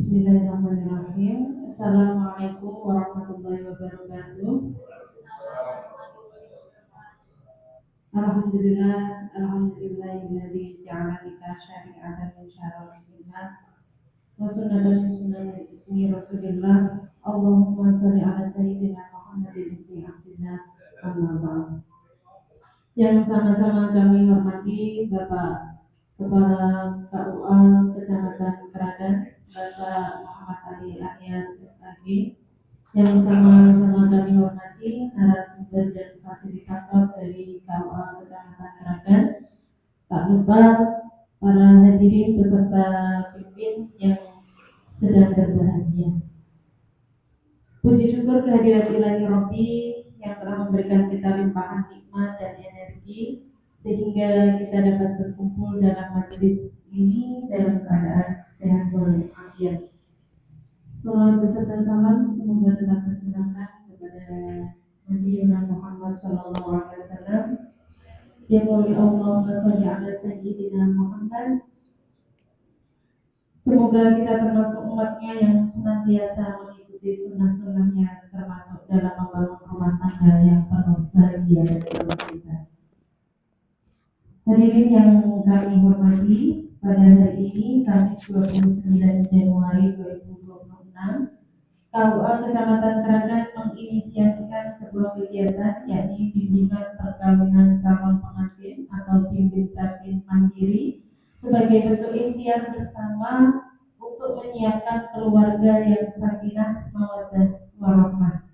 Bismillahirrahmanirrahim. Assalamualaikum warahmatullahi wabarakatuh. Alhamdulillahilladzi ja'ala lika syari'atan min syara'i'illah wa sunnatan min sunnati Rasulillah. Allahumma shalli ala sayyidina Muhammadin ibni Abdillah. Amma ba'd. Yang sama-sama kami hormati Bapak Kepala KUA Kecamatan Keragan, Bapak Muhammad Ali Ahyar SAG, yang sama-sama kami hormati narasumber dan fasilitator dari KUA Kecamatan Keragan. Tak lupa para hadirin peserta pimpin yang sedang berbahagia. Puji syukur kehadirat Ilahi Rabbi yang telah memberikan kita limpahan nikmat dan energi sehingga kita dapat berkumpul dalam majelis ini dalam keadaan sehat walafiat. Salawat beserta salam semoga tetap tercurahkan kepada Nabi Muhammad SAW. Ya Allah, sholli ala sayyidina Muhammad. Semoga kita termasuk umatnya yang senantiasa mengikuti sunnah-sunnahnya, termasuk dalam membangun rumah tangga yang penuh bahagia dan sukacita. Hadirin yang kami hormati, pada hari ini Kamis 29 Januari 2026, KUA Kecamatan Keragan menginisiasikan sebuah kegiatan, yakni bimbingan perkawinan calon pengantin atau bimbing capin mandiri sebagai bentuk ikhtiar bersama untuk menyiapkan keluarga yang sakinah, mawaddah, warahmah.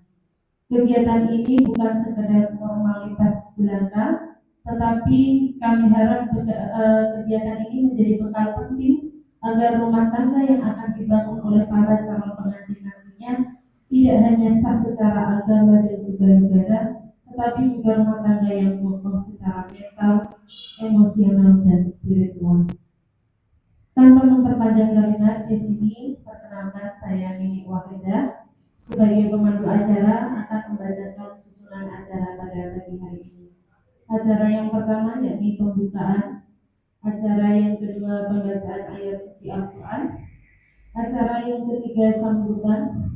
Kegiatan ini bukan sekedar formalitas belaka, tetapi kami harap kegiatan ini menjadi bekal penting agar rumah tangga yang akan dibangun oleh para calon pengantin nantinya tidak hanya sah secara agama dan juga negara, tetapi juga rumah tangga yang kokoh secara mental, emosional, dan spiritual. Tanpa memperpanjang kalimat, di sini perkenalkan saya Nini Wahidah sebagai pemandu acara akan membacakan susunan acara pada pagi hari ini. Acara yang pertama yakni pembukaan, acara yang kedua pembacaan ayat suci Al-Quran, acara yang ketiga sambutan,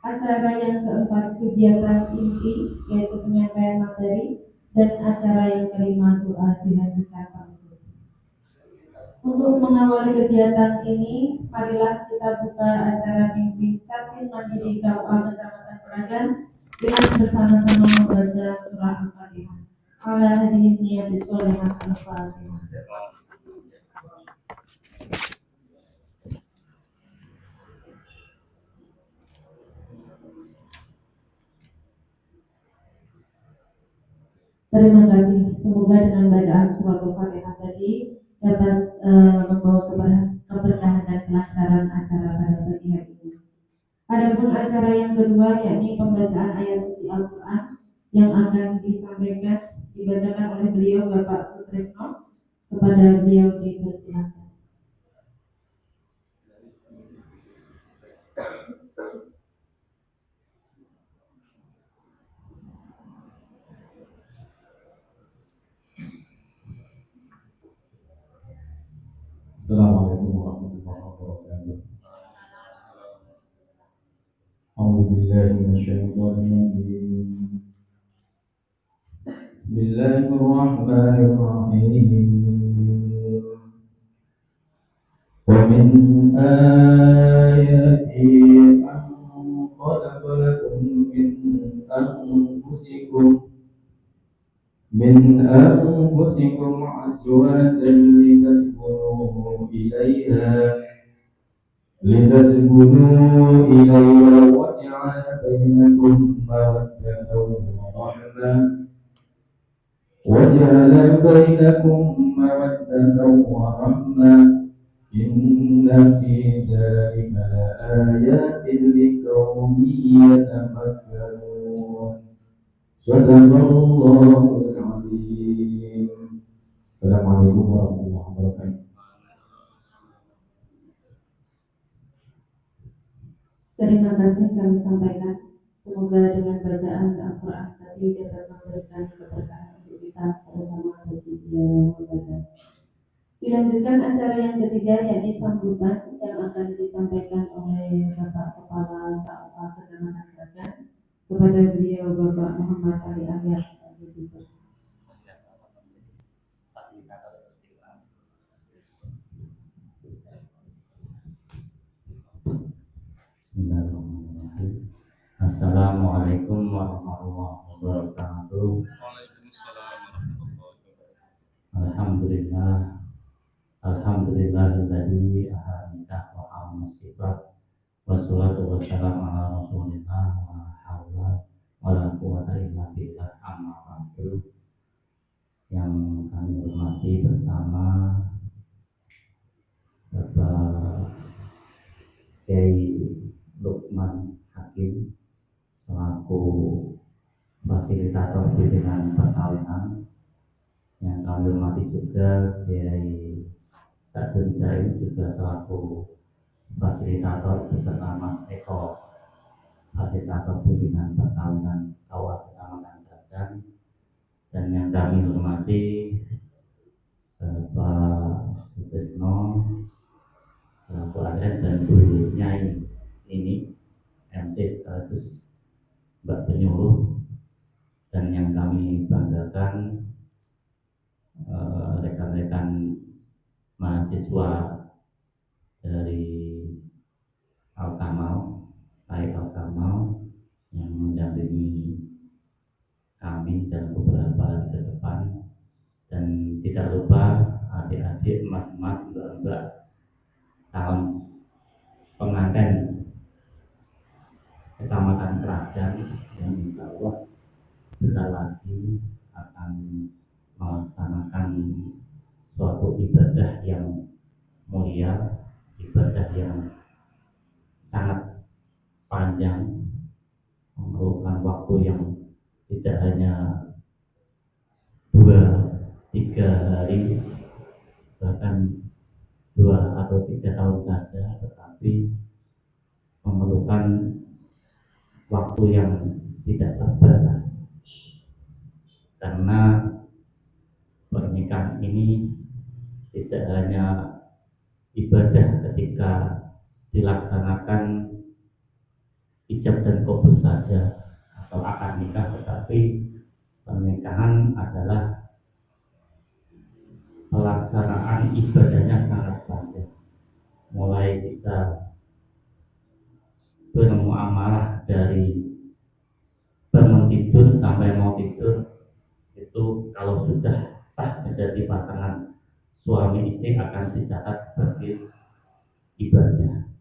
acara yang keempat kegiatan inti yaitu penyampaian materi, dan acara yang kelima doa dilanjutkan penutup. Untuk mengawali kegiatan ini, marilah kita buka acara bimbing capin mandiri KUA Kecamatan Keragan dengan bersama-sama membaca surah Al-Fatihah. Ala hadirin niyati sholihah Al-Fatihah. Terima kasih. Semoga dengan bacaan surah Al-Fatihah tadi dapat membawa keberkahan dan kelancaran acara pada pagi hari ini. Adapun acara yang kedua yakni pembacaan ayat suci Al-Quran yang akan dibacakan oleh beliau Bapak Sutrisno. Kepada beliau dipersilakan. Assalamualaikum warahmatullahi wabarakatuh. A'udzubillahi minasyaitonirrajim. Bismillahirrahmanirrahim. Wa min ayati an khalaqa lakum min anfusikum azwajan litaskunu ilaiha wa ja'ala bainakum mawaddatan wa rahmah. Inna fi dzalika laayatin liqaumin yatafakkarun. Shadaqallahul azim. Assalamualaikum warahmatullahi wabarakatuh. Terima kasih kami sampaikan. Semoga dengan bacaan Al-Quran tadi dapat memberikan keberkahan untuk kita, terutama bagi yang membaca. Dilanjutkan acara yang ketiga, yakni sambutan yang akan disampaikan oleh Bapak Kepala KUA Kecamatan Sragen. Kepada beliau Bapak Muhammad Ali Ahyar. Bismillahirrahmanirrahim. Assalamualaikum warahmatullahi wabarakatuh. Waalaikumsalam warahmatullahi wabarakatuh. Alhamdulillah, alhamdulillahilladzi ahamida wa amasifat wassalatu wassalamu ala rasulillah wa la haula wa la quwwata illa billah amma ba'du. Yang kami hormati bersama Bapak Kiai Lukman Hakim selaku fasilitator bimbingan perkawinan, yang kami hormati juga Kiai Sadun Jain juga selaku fasilitator beserta Mas Eko fasilitator bimbingan perkawinan KUA Kecamatan Sragen, dan yang kami hormati Pak Sutisno selaku ASN dan Bu Nyai ini MC sekaligus Mbak Penyuluh, dan yang kami banggakan rekan-rekan mahasiswa dari Al-Kamal, Stay Al-Kamal yang mendampingi kami dalam beberapa hari ke depan, dan tidak lupa adik-adik, mas-mas, mbak-mbak calon pengantin Kecamatan Sragen yang insya Allah sebentar lagi akan melaksanakan suatu ibadah yang mulia, ibadah yang sangat panjang, memerlukan waktu yang tidak hanya 2-3 hari, bahkan 2 atau 3 tahun saja, tetapi memerlukan waktu yang tidak terbatas, karena pernikahan ini tidak hanya ibadah ketika dilaksanakan ijab dan qabul saja atau akad nikah, tetapi pernikahan adalah pelaksanaan ibadahnya sangat panjang, mulai kita bermuamalah dari bangun tidur sampai mau tidur, itu kalau sudah sah menjadi pasangan suami istri akan dicatat sebagai ibadah.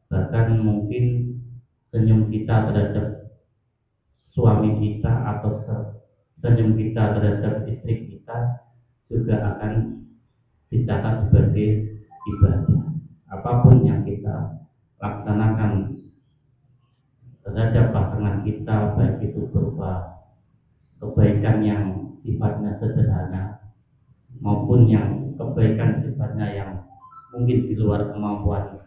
Bahkan mungkin senyum kita terhadap suami kita atau senyum kita terhadap istri kita juga akan dicatat sebagai ibadah. Apapun yang kita laksanakan terhadap pasangan kita, baik itu berupa kebaikan yang sifatnya sederhana maupun yang kebaikan sifatnya yang mungkin di luar kemampuan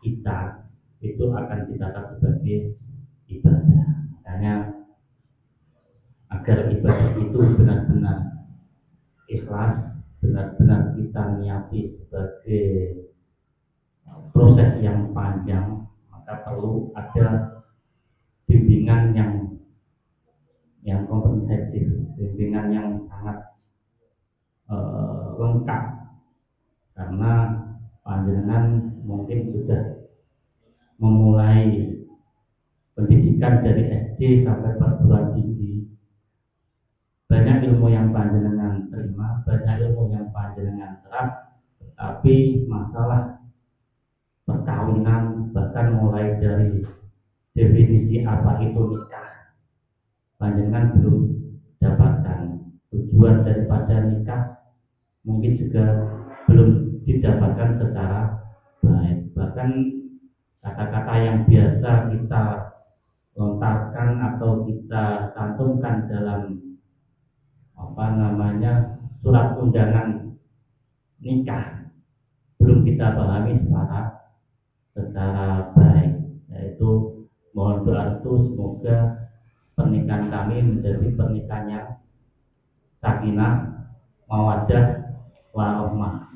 kita, itu akan dicatat sebagai ibadah. Makanya agar ibadah itu benar-benar ikhlas, benar-benar kita niati sebagai proses yang panjang, maka perlu ada bimbingan yang komprehensif, bimbingan yang sangat lengkap, karena panjenengan mungkin sudah memulai pendidikan dari SD sampai perguruan tinggi, banyak ilmu yang panjenengan terima, banyak ilmu yang panjenengan serap, tetapi masalah perkawinan, bahkan mulai dari definisi apa itu nikah, panjenengan belum dapatkan. Tujuan daripada nikah mungkin juga belum didapatkan secara baik. Bahkan kata-kata yang biasa kita lontarkan atau kita cantumkan dalam surat undangan nikah belum kita pahami secara baik, yaitu mohon doa restu semoga pernikahan kami menjadi pernikahan yang sakinah, mawaddah, warahmah.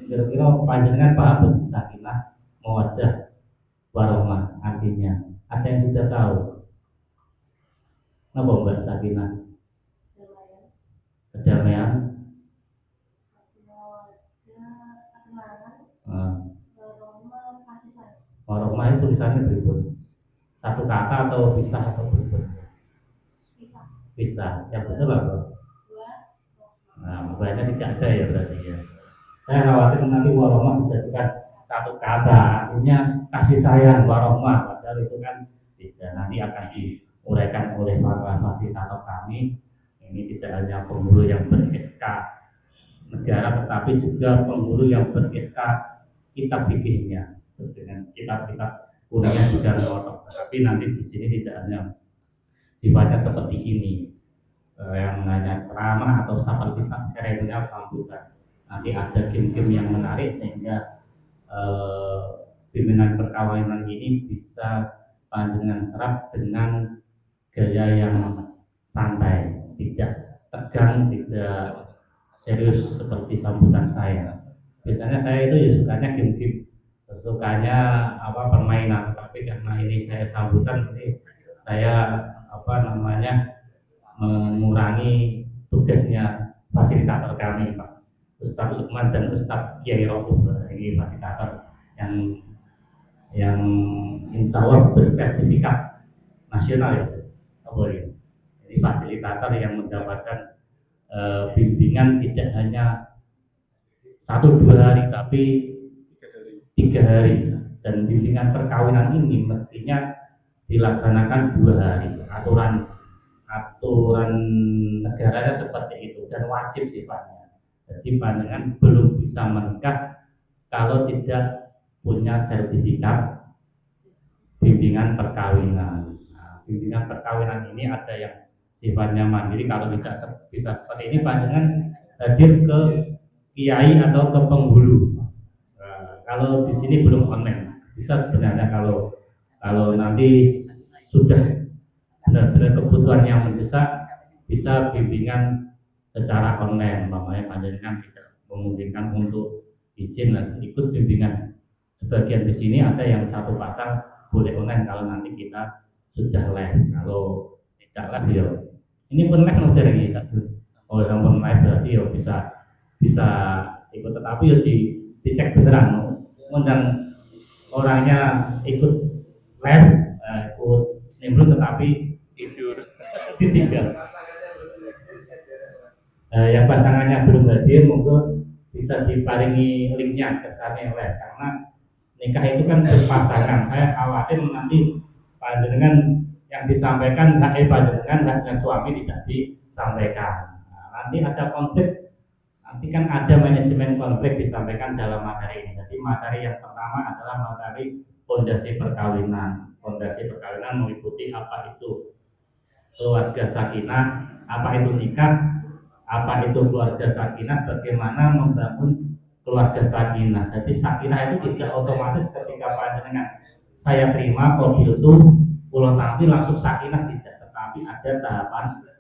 Kira-kira panjenengan paham bentuk sakinah mawaddah warahmah artinya? Ada yang sudah tahu? Napa Mbak Sakinah? Kedamaian. Warahmah itu tulisannya berikut. Satu kata atau pisah atau berikut? Pisah. Yang betul apa? Nah, makanya tidak ada ya berarti ya. Saya khawatir nanti warahmah dijadikan satu kata, artinya kasih sayang warahmah, padahal itu kan tidak, nanti akan diuraikan oleh para fasilitator kami. Ini tidak hanya penghulu yang ber-SK negara, tetapi juga penghulu yang ber-SK kitab fikihnya, dengan kitab-kitab kuliah juga ngotot. Tapi nanti di sini tidak hanya sifatnya seperti ini, yang hanya ceramah atau seperti seremonial sambutan. Nanti ada game-game yang menarik sehingga bimbingan perkawinan ini bisa panjenengan serap dengan gaya yang santai, tidak tegang, tidak serius seperti sambutan saya. Biasanya saya itu ya sukanya game-game, sukanya permainan, tapi karena ini saya sambutan, nanti saya mengurangi tugasnya fasilitator kami, Pak Ustadz Lukman dan Ustadz Kiai Rauf. Ini fasilitator yang insya Allah bersertifikat nasional ya, ini fasilitator yang mendapatkan bimbingan tidak hanya 1-2 hari tapi 3 hari, dan bimbingan perkawinan ini mestinya dilaksanakan 2 hari. Aturan negaranya seperti itu dan wajib sifatnya. Jadi panjenengan belum bisa menikah kalau tidak punya sertifikat bimbingan perkawinan. Nah, bimbingan perkawinan ini ada yang sifatnya mandiri. Kalau tidak bisa seperti ini, panjenengan hadir ke kiai atau ke penghulu. Kalau di sini belum online, bisa sebenarnya kalau nanti sudah benar-benar kebutuhan yang mendesak, bisa bimbingan secara online. Makanya panjenengan tidak memungkinkan untuk izin dan ikut bimbingan. Sebagian di sini ada yang satu pasang boleh online kalau nanti kita sudah live. Kalau tidak live ya, ini pun live udah lagi satu. Oh, yang pun live berarti ya bisa ikut, tetapi ya dicek beneran, undang orangnya ikut live, ikut nimbrung tetapi tidur ditinggal. Yang pasangannya belum hadir monggo bisa diparingi linknya ke sana yang lain, karena nikah itu kan berpasangan. Saya khawatir nanti panjenengan yang disampaikan panjenengan haknya suami tidak disampaikan. Nah, nanti ada konflik, nanti kan ada manajemen konflik disampaikan dalam materi ini. Jadi materi yang pertama adalah materi fondasi perkawinan. Fondasi perkawinan meliputi apa itu keluarga sakinah, apa itu nikah, apa itu keluarga sakinah, bagaimana membangun keluarga sakinah. Jadi sakinah itu tidak otomatis ketika panjenengan saya terima mobil itu pulau nanti langsung sakinah, tidak, tetapi ada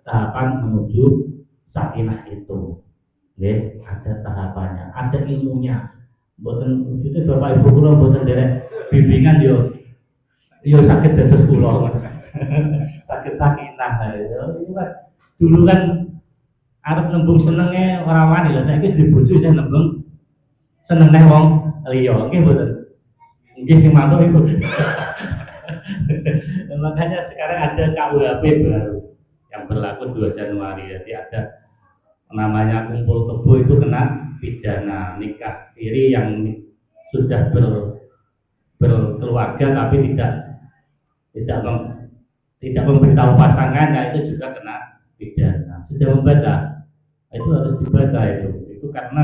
tahapan menuju sakinah itu. Oke, ada tahapannya, ada ilmunya. Boten wujudnya Bapak Ibu kula boten derek bimbingan yo sakit dados kula. Sakit sakinah itu kan dulu kan arep nembung senenge ora wani lho, saiki wis dibojo saya nembung seneng neh wong liya. Nggih mboten. Nggih sing mantuk iku. Makanya sekarang ada KUHP baru yang berlaku 2 Januari. Jadi ada namanya kumpul kebo, itu kena pidana. Nikah siri yang sudah berkeluarga tapi tidak memberitahu pasangannya, itu juga kena pidana. Sudah membaca, itu harus dibaca itu karena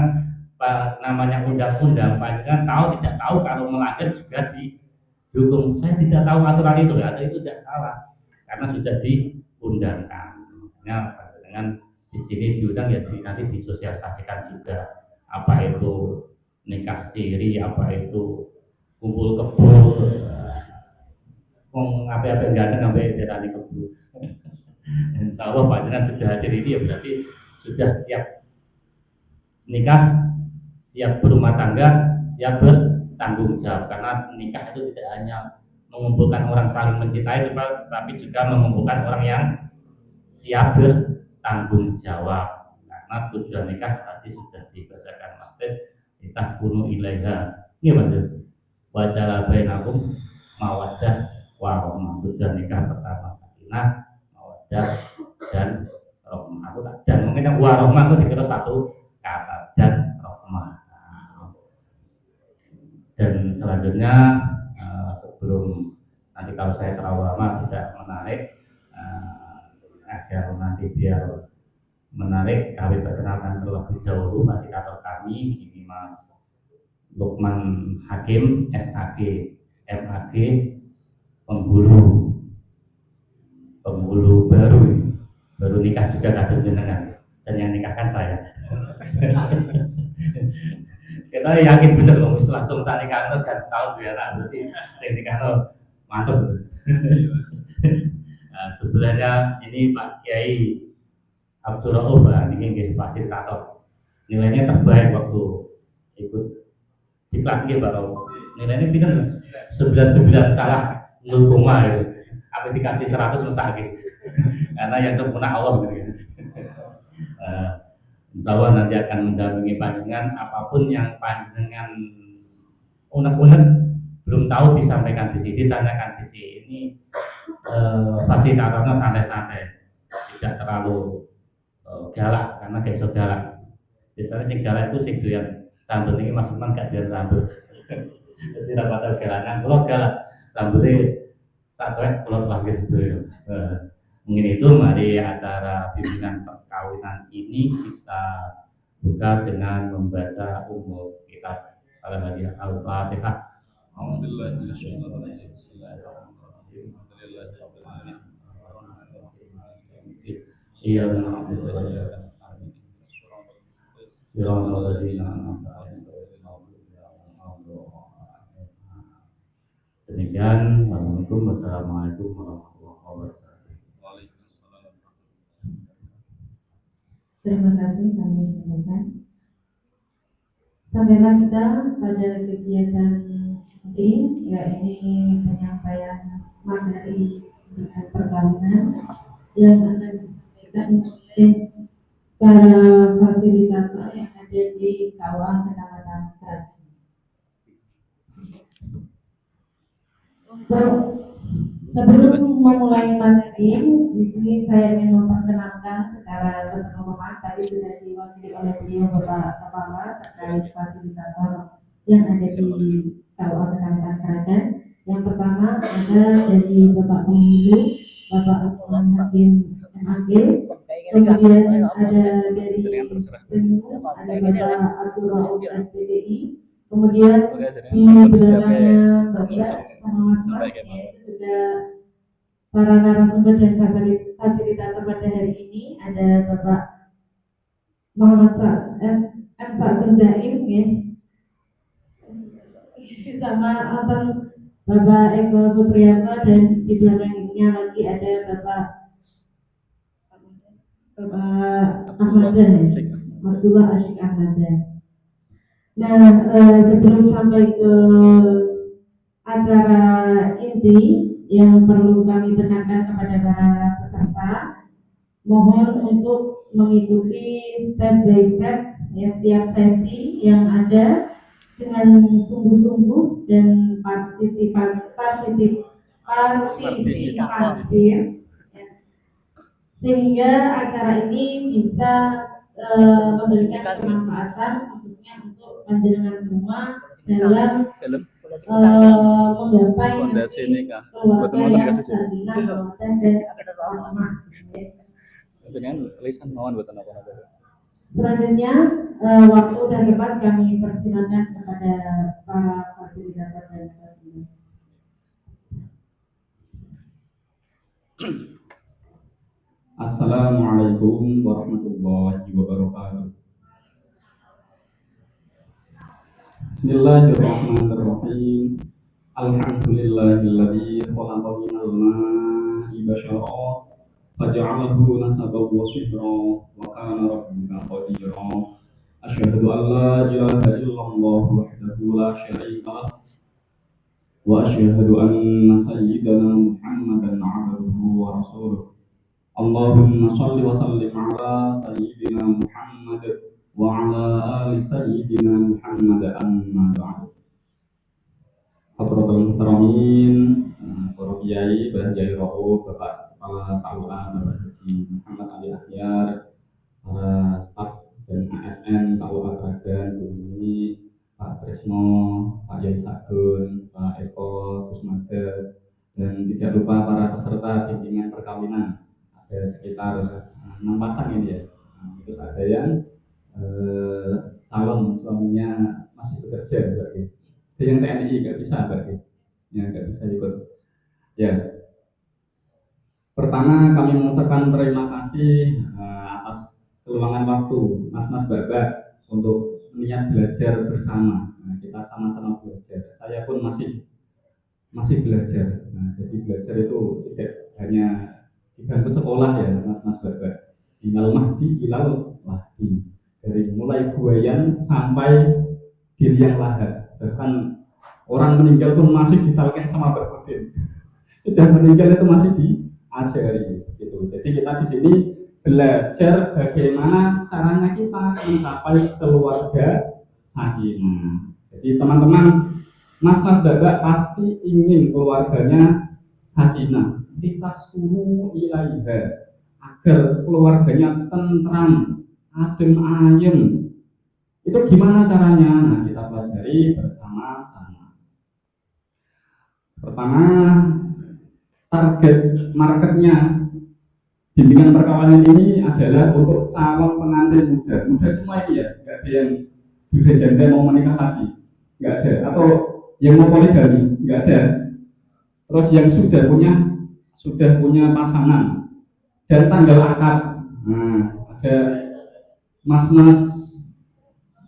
namanya undang-undang. Panjenengan tahu tidak tahu, kalau melanggar juga dihukum. Saya tidak tahu aturan itu ya, itu tidak salah karena sudah diundangkan. Makanya dengan di sini diundang ya, nanti disosialisasikan juga apa itu nikah siri, apa itu kumpul kebo, apa ganteng sampai derani kebo. Insya Allah panjenengan sudah hadir ini ya berarti sudah siap nikah, siap berumah tangga, siap bertanggung jawab. Karena nikah itu tidak hanya mengumpulkan orang saling mencintai, tapi juga mengumpulkan orang yang siap bertanggung jawab. Karena tujuan nikah tadi sudah dibacakan Mas Tes, litaskunu ilaiha. Ini maksud wajala bainakum mawaddah warahmah. Tujuan nikah pertama sakinah, mawaddah dan rahmah. Dan mungkin yang warahmah itu dikira satu kata, dan rahmah. Dan selanjutnya sebelum nanti kalau saya terlalu lama tidak menarik, agar nanti biar menarik, kami perkenalkan terlebih dahulu fasilitator kami, ini Mas Lukman Hakim, SAG, MAG, penghulu baru nikah juga kader jenengan, dan yang nikahkan saya. Kita yakin bener loh, langsung tak nikah dan setahun biar nanti nikah mantap. Nah, sebenarnya ini Pak Kiai Abdul Rauf, ini fasilitator. Nilainya terbaik waktu ikut diklat gitu baru. Nilainya pinter 99 salah 0, gitu. Apa dikasih 100 masa gitu. Karena yang sempurna Allah gitu. Insya Allah nanti akan mendampingi panjenengan apapun yang panjenengan unek-unek belum tahu disampaikan di sini, ditanyakan di sini. Fasilitatornya santai-santai, tidak terlalu galak, karena kayak so galak. Biasanya sing galak itu sing doyan sambel, ini Mas Lukman gak doyan sambel. Jadi tidak pada galakan, kalau galak sambelnya tak cuek, kalau kelas ke situ. Mungkin itu mari acara bimbingan perkawinan ini kita buka dengan membaca umum kitab Al-Fatihah. Alhamdulillah. Iya, alhamdulillah. Demikian, wassalamualaikum warahmatullahi wabarakatuh. Waalaikumsalam. Terima kasih kami sampaikan. Sampailah kita pada kegiatan ini, yakni penyampaian materi dengan perkawinan yang akan disampaikan oleh para fasilitator yang ada di KUA Kecamatan Kragan. Sebelum memulai materi, di sini saya ingin memperkenalkan secara keseluruhan. Tadi sudah diwakili oleh beliau Bapak Kepala terkait fasilitator yang ada di KUA Kecamatan Kragan. Yang pertama ada dari Bapak Penghulu, Bapak Lukman Hakim MAG. Kemudian ada dari Penghulu, ada Bapak Abdul Rauf SPDI. Kemudian di belakangnya Bapak sama Mas, yaitu juga para narasumber dan fasilitator pada hari ini ada Bapak Muhammad M. Sa'adun Daim, ya, sama Abang Bapak Eko Supriyanto, dan di belakangnya lagi ada Bapak Ahmad, Abdullah Asyik Ahmad. Nah, sebelum sampai ke acara inti yang perlu kami tekankan kepada para peserta, mohon untuk mengikuti step by step ya setiap sesi yang ada dengan sungguh-sungguh dan partisipasi ya, sehingga acara ini bisa memberikan kemanfaatan khususnya untuk panjenengan semua dalam menggapai Fondasi nikah. keluarga yang sakinah mawaddah dan rahmah. Jangan lisan mawon buat apa nanti. Selanjutnya waktu dan tempat kami persilakan kepada para fasilitator dan narasumber. Assalamualaikum warahmatullahi wabarakatuh. Bismillahirrahmanirrahim. Alhamdulillahilladzi khalaqa minal ma'i basyara faja'alahu nasaban wa sihra wa kana rabbuka qadira. Asyhadu an la ilaha illallah wahdahu la syarika lah. Wa asyhadu anna sayyidana Muhammadan abduhu wa rasuluh. Allahumma shalli wa sallim ala sayyidina Muhammad wa ala ali sayyidina Muhammad amma ba'du. Hadratul muhtaramin, para kiai, Mbah Kiai Rauf, Bapak Kepala KUA, Bapak Haji Muhammad Ali Akhyar, para staf dan ASN KUA Kragan, ini Pak Trisno, Pak Yai Sagun, Pak Eko Kusmada, dan tidak lupa para peserta bimbingan perkawinan. Ada sekitar 6 pasang ini ya. Terus ada yang calon suaminya masih bekerja berarti. Ada yang TNI nggak bisa berarti, ya nggak bisa ikut. Ya, pertama kami mengucapkan terima kasih atas keluangan waktu mas-mas Bapak untuk niat belajar bersama. Nah, kita sama-sama belajar. Saya pun masih belajar. Nah, jadi belajar itu tidak hanya di bangku sekolah ya, mas-mas Bapak. Inal mahdi ilal mahdi. Dari mulai buayan sampai diriang lahat. Bahkan orang meninggal pun masih ditalkin sama Mbak Udin. Sudah meninggal itu masih diajari gitu. Jadi kita di sini belajar bagaimana caranya kita mencapai keluarga sakinah. Jadi teman-teman, mas-mas Bapak pasti ingin keluarganya sakinah. Kita suruh ilaiha agar keluarganya tentram, adem ayem. Itu gimana caranya? Nah, kita pelajari bersama-sama. Pertama, target marketnya bimbingan perkawinan ini adalah untuk calon pengantin muda semua ini ya, nggak ada yang sudah janda mau menikah lagi, nggak ada, atau yang mau poligami, nggak ada. Terus yang sudah punya pasangan dan tanggal akad. Nah, ada mas-mas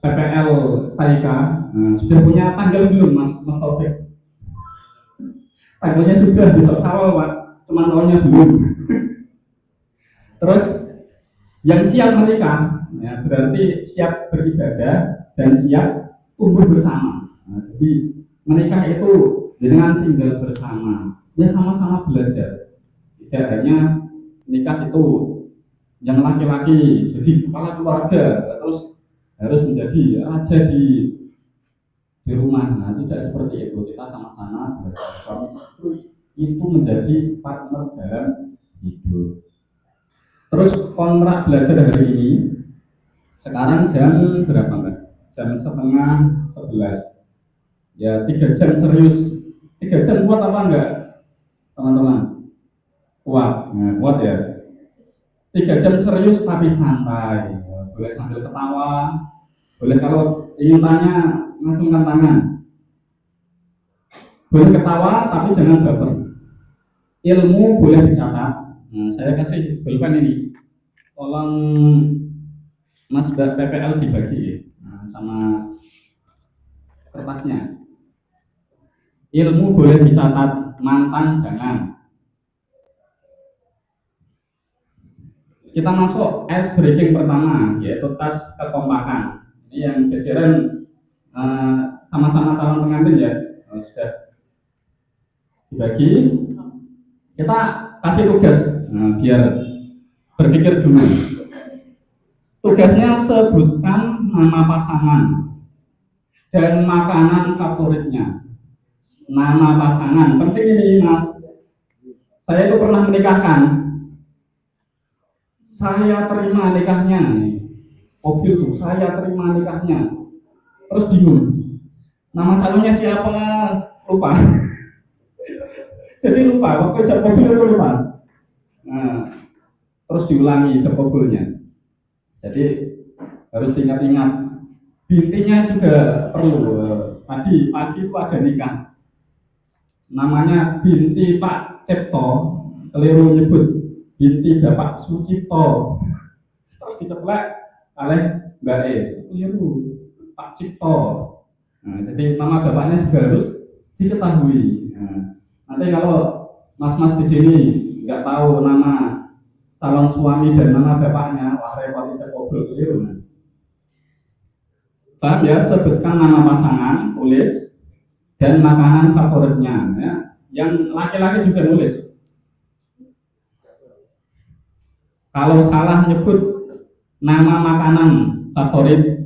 PPL Staika, sudah punya tanggal belum Mas Taufik? Tanggalnya sudah, besok Syawal Pak, cuman tahunnya belum. Terus yang siap menikah, ya, berarti siap beribadah dan siap tumbuh bersama. Nah, jadi menikah itu dengan tinggal bersama, ya sama-sama belajar. Tidak hanya nikah itu yang laki-laki jadi kepala keluarga, terus harus menjadi raja di rumah. Nah, tidak seperti itu. Kita sama-sama suami istri itu menjadi partner dalam hidup. Terus kontrak belajar hari ini sekarang jam berapa Mbak? Jam 10:30. Ya 3 jam serius. 3 jam kuat apa enggak teman-teman? Kuat, nah, kuat ya. 3 jam serius tapi santai. Boleh sambil ketawa, boleh kalau ingin tanya ngacungkan tangan. Boleh ketawa tapi jangan baper. Ilmu boleh dicatat. Nah, saya kasih pulpen ini. Tolong Mas PPL dibagi sama kertasnya. Ilmu boleh dicatat, mantan jangan. Kita masuk ice breaking pertama, yaitu tes kekompakan. Ini yang jajaran sama-sama calon pengantin ya, sudah dibagi. Kita kasih tugas, biar berpikir dulu. Tugasnya sebutkan nama pasangan dan makanan favoritnya. Nama pasangan, penting ini Mas. Saya itu pernah menikahkan. Saya terima nikahnya, mobil tuh saya terima nikahnya, terus bingung, nama calonnya siapa, lupa. Jadi lupa, waktu jam mobil itu lupa. Nah, terus diulangi jam mobilnya. Jadi harus diingat-ingat. Bintinya juga perlu. Pagi itu ada nikah. Namanya binti Pak Cipto, keliru nyebut binti Bapak Sucipto, terus diceplek oleh Mbak E, keliru Pak Cipto. Nah, jadi nama bapaknya juga harus diketahui. Nah, nanti kalau mas-mas di sini nggak tahu nama calon suami dan nama bapaknya, wah repot, bisa ngobrol keliru. paham ya, sebutkan nama pasangan, tulis, dan makanan favoritnya ya. Yang laki-laki juga nulis. Kalau salah nyebut nama makanan favorit,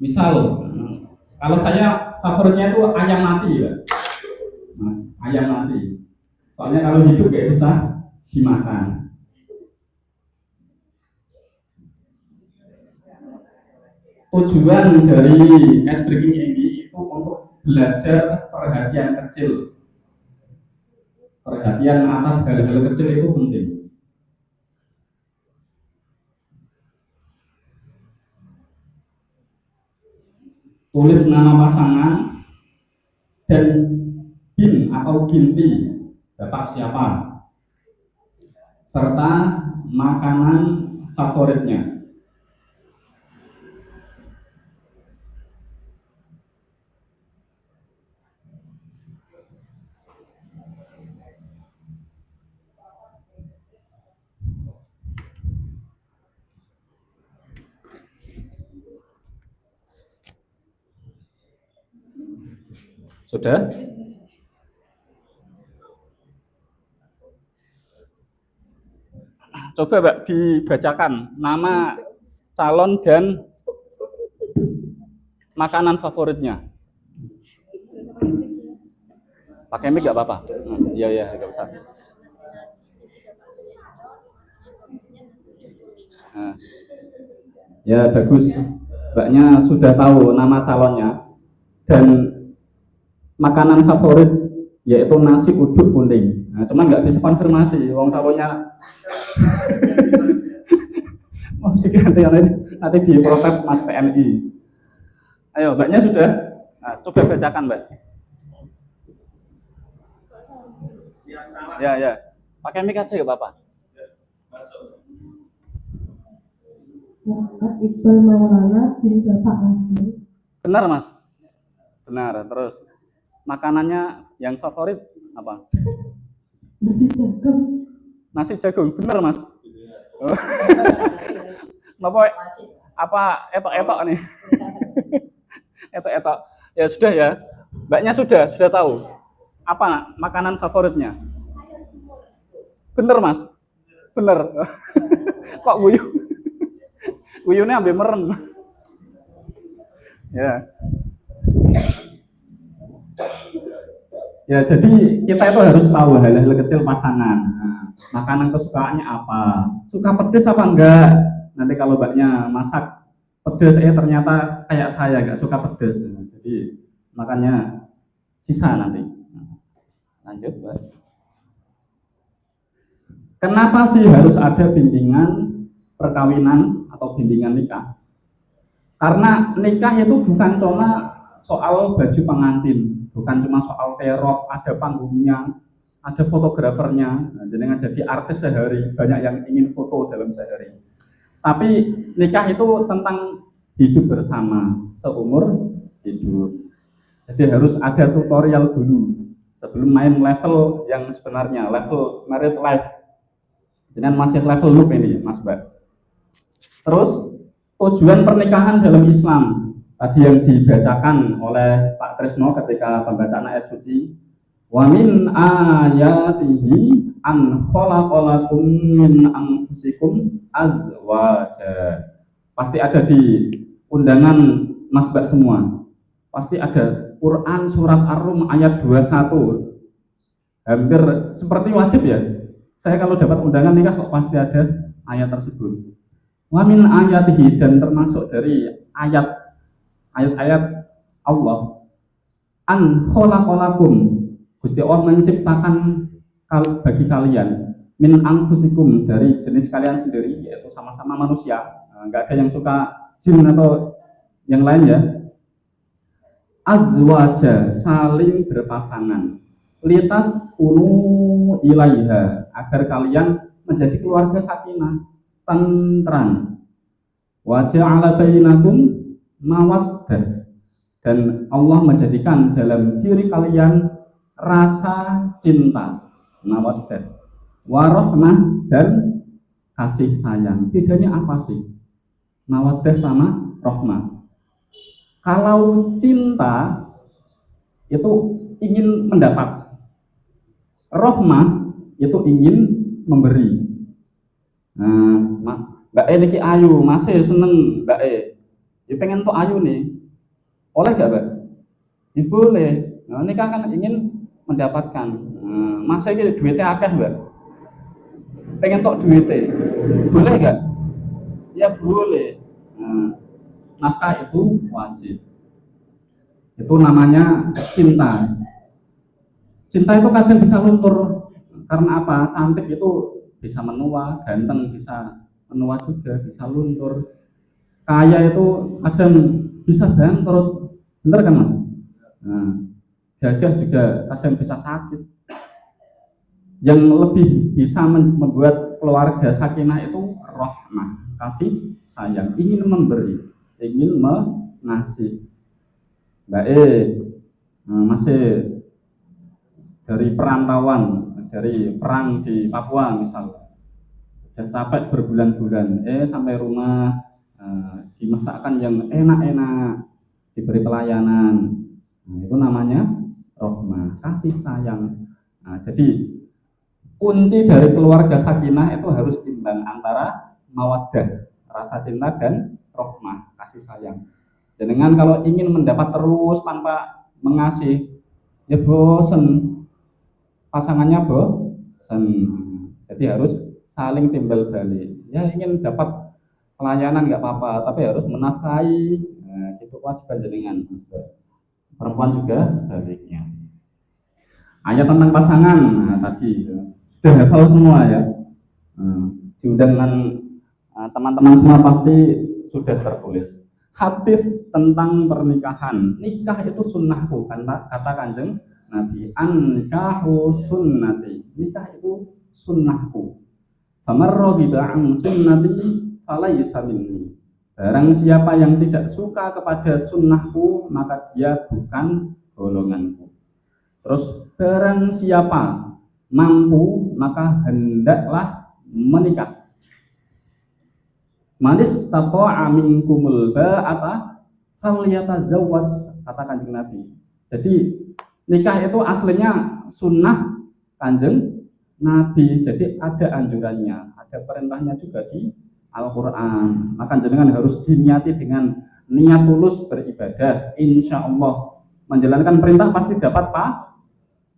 misal kalau saya favoritnya itu ayam mati ya, Mas, ayam mati. Soalnya kalau hidup kayak bisa dimakan. Tujuan dari ice breaking ini itu untuk belajar perhatian kecil. Perhatian atas hal-hal kecil itu penting. Tulis nama pasangan dan bin atau ginti bapak siapa, serta makanan favoritnya. Sudah? Coba Mbak dibacakan nama calon dan makanan favoritnya. Pakai mic nggak apa-apa? Iya, nggak usah. Nah. Ya bagus, Mbaknya sudah tahu nama calonnya dan makanan favorit yaitu nasi uduk kuning. Nah, cuman nggak bisa konfirmasi, wong calonnya mau diganti nanti diprotes Mas TNI. Ayo, Mbaknya sudah. Nah, coba bacakan Mbak. Ya. Pakai mic aja ya Bapak. Muhammad Iqbal Maulana bin Bapak Asmi. Benar Mas. Benar. Terus makanannya yang favorit apa? Nasi jagung. Nasi jagung. Benar Mas. Bapak apa etok-etok nih? Etok-etok. Ya sudah ya. Mbaknya sudah tahu. Apa makanan favoritnya? Bener Mas. Bener. Kok guyu? Guyunya ambil merem. Ya. Ya, jadi kita itu harus tahu hal-hal kecil pasangan. Nah, makanan kesukaannya apa? Suka pedes apa enggak? Nanti kalau Mbaknya masak pedes, ternyata kayak saya enggak suka pedes. Nah, jadi makanya sisa nanti. Lanjut, Mbak. Kenapa sih harus ada bimbingan perkawinan atau bimbingan nikah? Karena nikah itu bukan cuma soal baju pengantin, bukan cuma soal terop, ada panggungnya, ada fotografernya. Nah, jadi artis sehari, banyak yang ingin foto dalam sehari. Tapi nikah itu tentang hidup bersama seumur hidup. Jadi harus ada tutorial dulu sebelum main level yang sebenarnya, level married life. Jangan masih level loop ini, Mas Mbak. Terus tujuan pernikahan dalam Islam tadi yang dibacakan oleh Pak Tresno ketika pembacaan ayat suci, wa min ayatihi an khalaqalakum min anfusikum azwaja. Pasti ada di undangan Mas Mbak semua. Pasti ada Quran surat Ar-Rum ayat 21. Hampir seperti wajib ya. Saya kalau dapat undangan nikah kok pasti ada ayat tersebut. Wa min ayatihi, dan termasuk dari ayat-ayat Allah, an khalaqalakum, Gusti Allah menciptakan bagi kalian min anfusikum, dari jenis kalian sendiri, yaitu sama-sama manusia. Enggak ada yang suka jin atau yang lain ya. Azwaja, saling berpasangan, litas unu ilaiha, agar kalian menjadi keluarga sakinah, tentram. Wa ja'ala bainakum mawaddah, dan Allah menjadikan dalam diri kalian rasa cinta, mawaddah, warahmah, dan kasih sayang. Bedanya apa sih mawaddah sama rohmah. Kalau cinta itu ingin mendapat, rohmah itu ingin memberi. Nah, Mbak E niki ayu, masih seneng Mbak E. Ya pengen tuh ayu nih. Oleh gak, Mbak? Ya boleh. Nah, nikah kan ingin mendapatkan. Masa ini duitnya akeh, Mbak? Pengen tok duitnya. Boleh gak? Ya boleh. Nafkah itu wajib. Itu namanya cinta. Cinta itu kadang bisa luntur. Karena apa? Cantik itu bisa menua, ganteng bisa menua juga, bisa luntur. Kaya itu kadang bisa bangkrut. Bener kan, Mas? Gagah juga kadang bisa sakit. Yang lebih bisa membuat keluarga sakinah itu rahmah, kasih sayang, ingin memberi, ingin mengasih. Mbak E masih dari perantauan, dari perang di Papua misalnya, sudah capek berbulan-bulan, sampai rumah dimasakkan yang enak-enak, diberi pelayanan. Itu namanya rahmah, kasih sayang. Jadi kunci dari keluarga sakinah itu harus imbang antara mawaddah, rasa cinta, dan rahmah, kasih sayang. Jenengan kalau ingin mendapat terus tanpa mengasih, ya bosen, pasangannya bosen. Jadi harus saling timbal balik. Ya ingin dapat pelayanan nggak apa-apa, tapi harus menafkahi. Itu kewajiban jenengan. Perempuan juga sebaliknya. Ayat tentang pasangan tadi sudah hafal semua ya. Diundang dengan teman-teman semua pasti sudah tertulis. Hadis tentang pernikahan, nikah itu sunnahku, kata Kanjeng Nabi. An-nikahu sunnati, nikah itu sunnahku. Famarraghiba an sunnati falaysa minni. Barang siapa yang tidak suka kepada sunnahku, maka dia bukan golonganku. Terus barang siapa mampu, maka hendaklah menikah. Manis tata'a minkumul ba'ata falyatazawwaj, kata Kanjeng Nabi. Jadi nikah itu aslinya sunnah Kanjeng Nabi. Jadi ada anjurannya, ada perintahnya juga di Al-Quran. Maka jenengan harus diniati dengan niat tulus beribadah. Insya Allah menjalankan perintah pasti dapat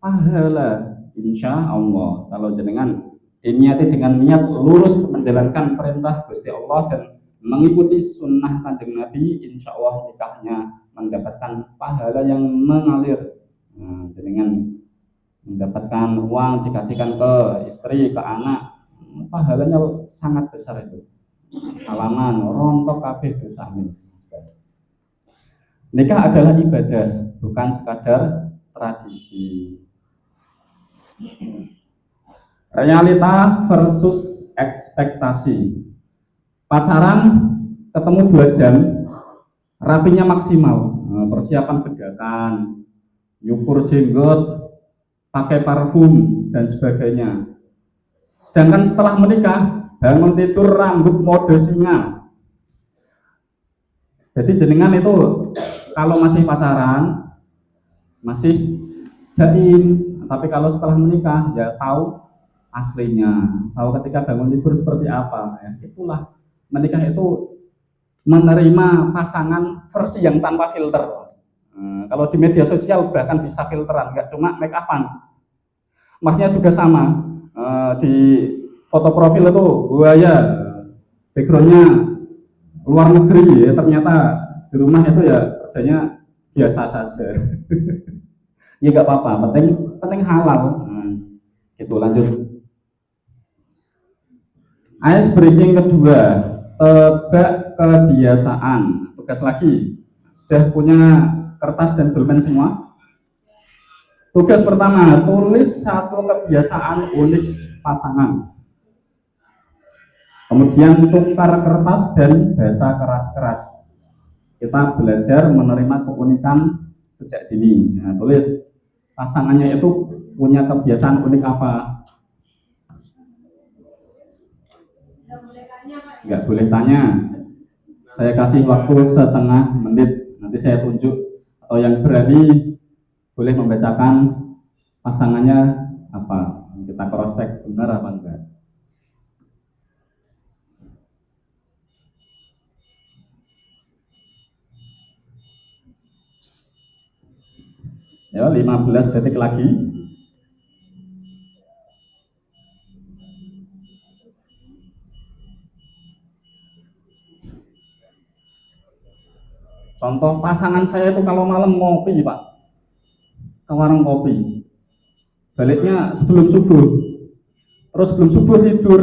pahala. Insya Allah kalau jenengan diniati dengan niat lurus menjalankan perintah Gusti Allah dan mengikuti sunnah Kanjeng Nabi, insya Allah nikahnya mendapatkan pahala yang mengalir. Jenengan mendapatkan uang dikasihkan ke istri, ke anak, pahalanya sangat besar itu. Salaman, rontok kabeh dosa. Nikah adalah ibadah, bukan sekadar tradisi. Realita versus ekspektasi. Pacaran ketemu 2 jam, rapinya maksimal, persiapan bedakan, nyukur jenggot, pakai parfum dan sebagainya. Sedangkan setelah menikah, bangun tidur rambut mode singa. Jadi jenengan itu kalau masih pacaran masih jaim, tapi kalau setelah menikah ya tahu aslinya, tahu ketika bangun tidur seperti apa. Ya, itulah menikah itu menerima pasangan versi yang tanpa filter. Kalau di media sosial bahkan bisa filteran, nggak cuma make upan. Masnya juga sama. Di foto profil itu buaya, backgroundnya luar negeri, ya ternyata di rumah itu ya kerjanya biasa saja. Ya nggak apa-apa, penting halal. Gitu, lanjut. Ice breaking kedua, tebak kebiasaan. Tugas lagi, sudah punya kertas dan pulpen semua? Tugas pertama, tulis 1 kebiasaan unik pasangan. Kemudian tukar kertas dan baca keras-keras. Kita belajar menerima keunikan sejak dini. Nah, tulis pasangannya itu punya kebiasaan unik apa? Nggak boleh tanya. Saya kasih waktu setengah menit. Nanti saya tunjuk, atau yang berani boleh membacakan pasangannya apa. Kita cross check benar apa enggak. Ya, 15 detik lagi. Contoh pasangan saya itu kalau malam ngopi, Pak. Ke warung kopi. Baliknya sebelum subuh. Terus sebelum subuh tidur.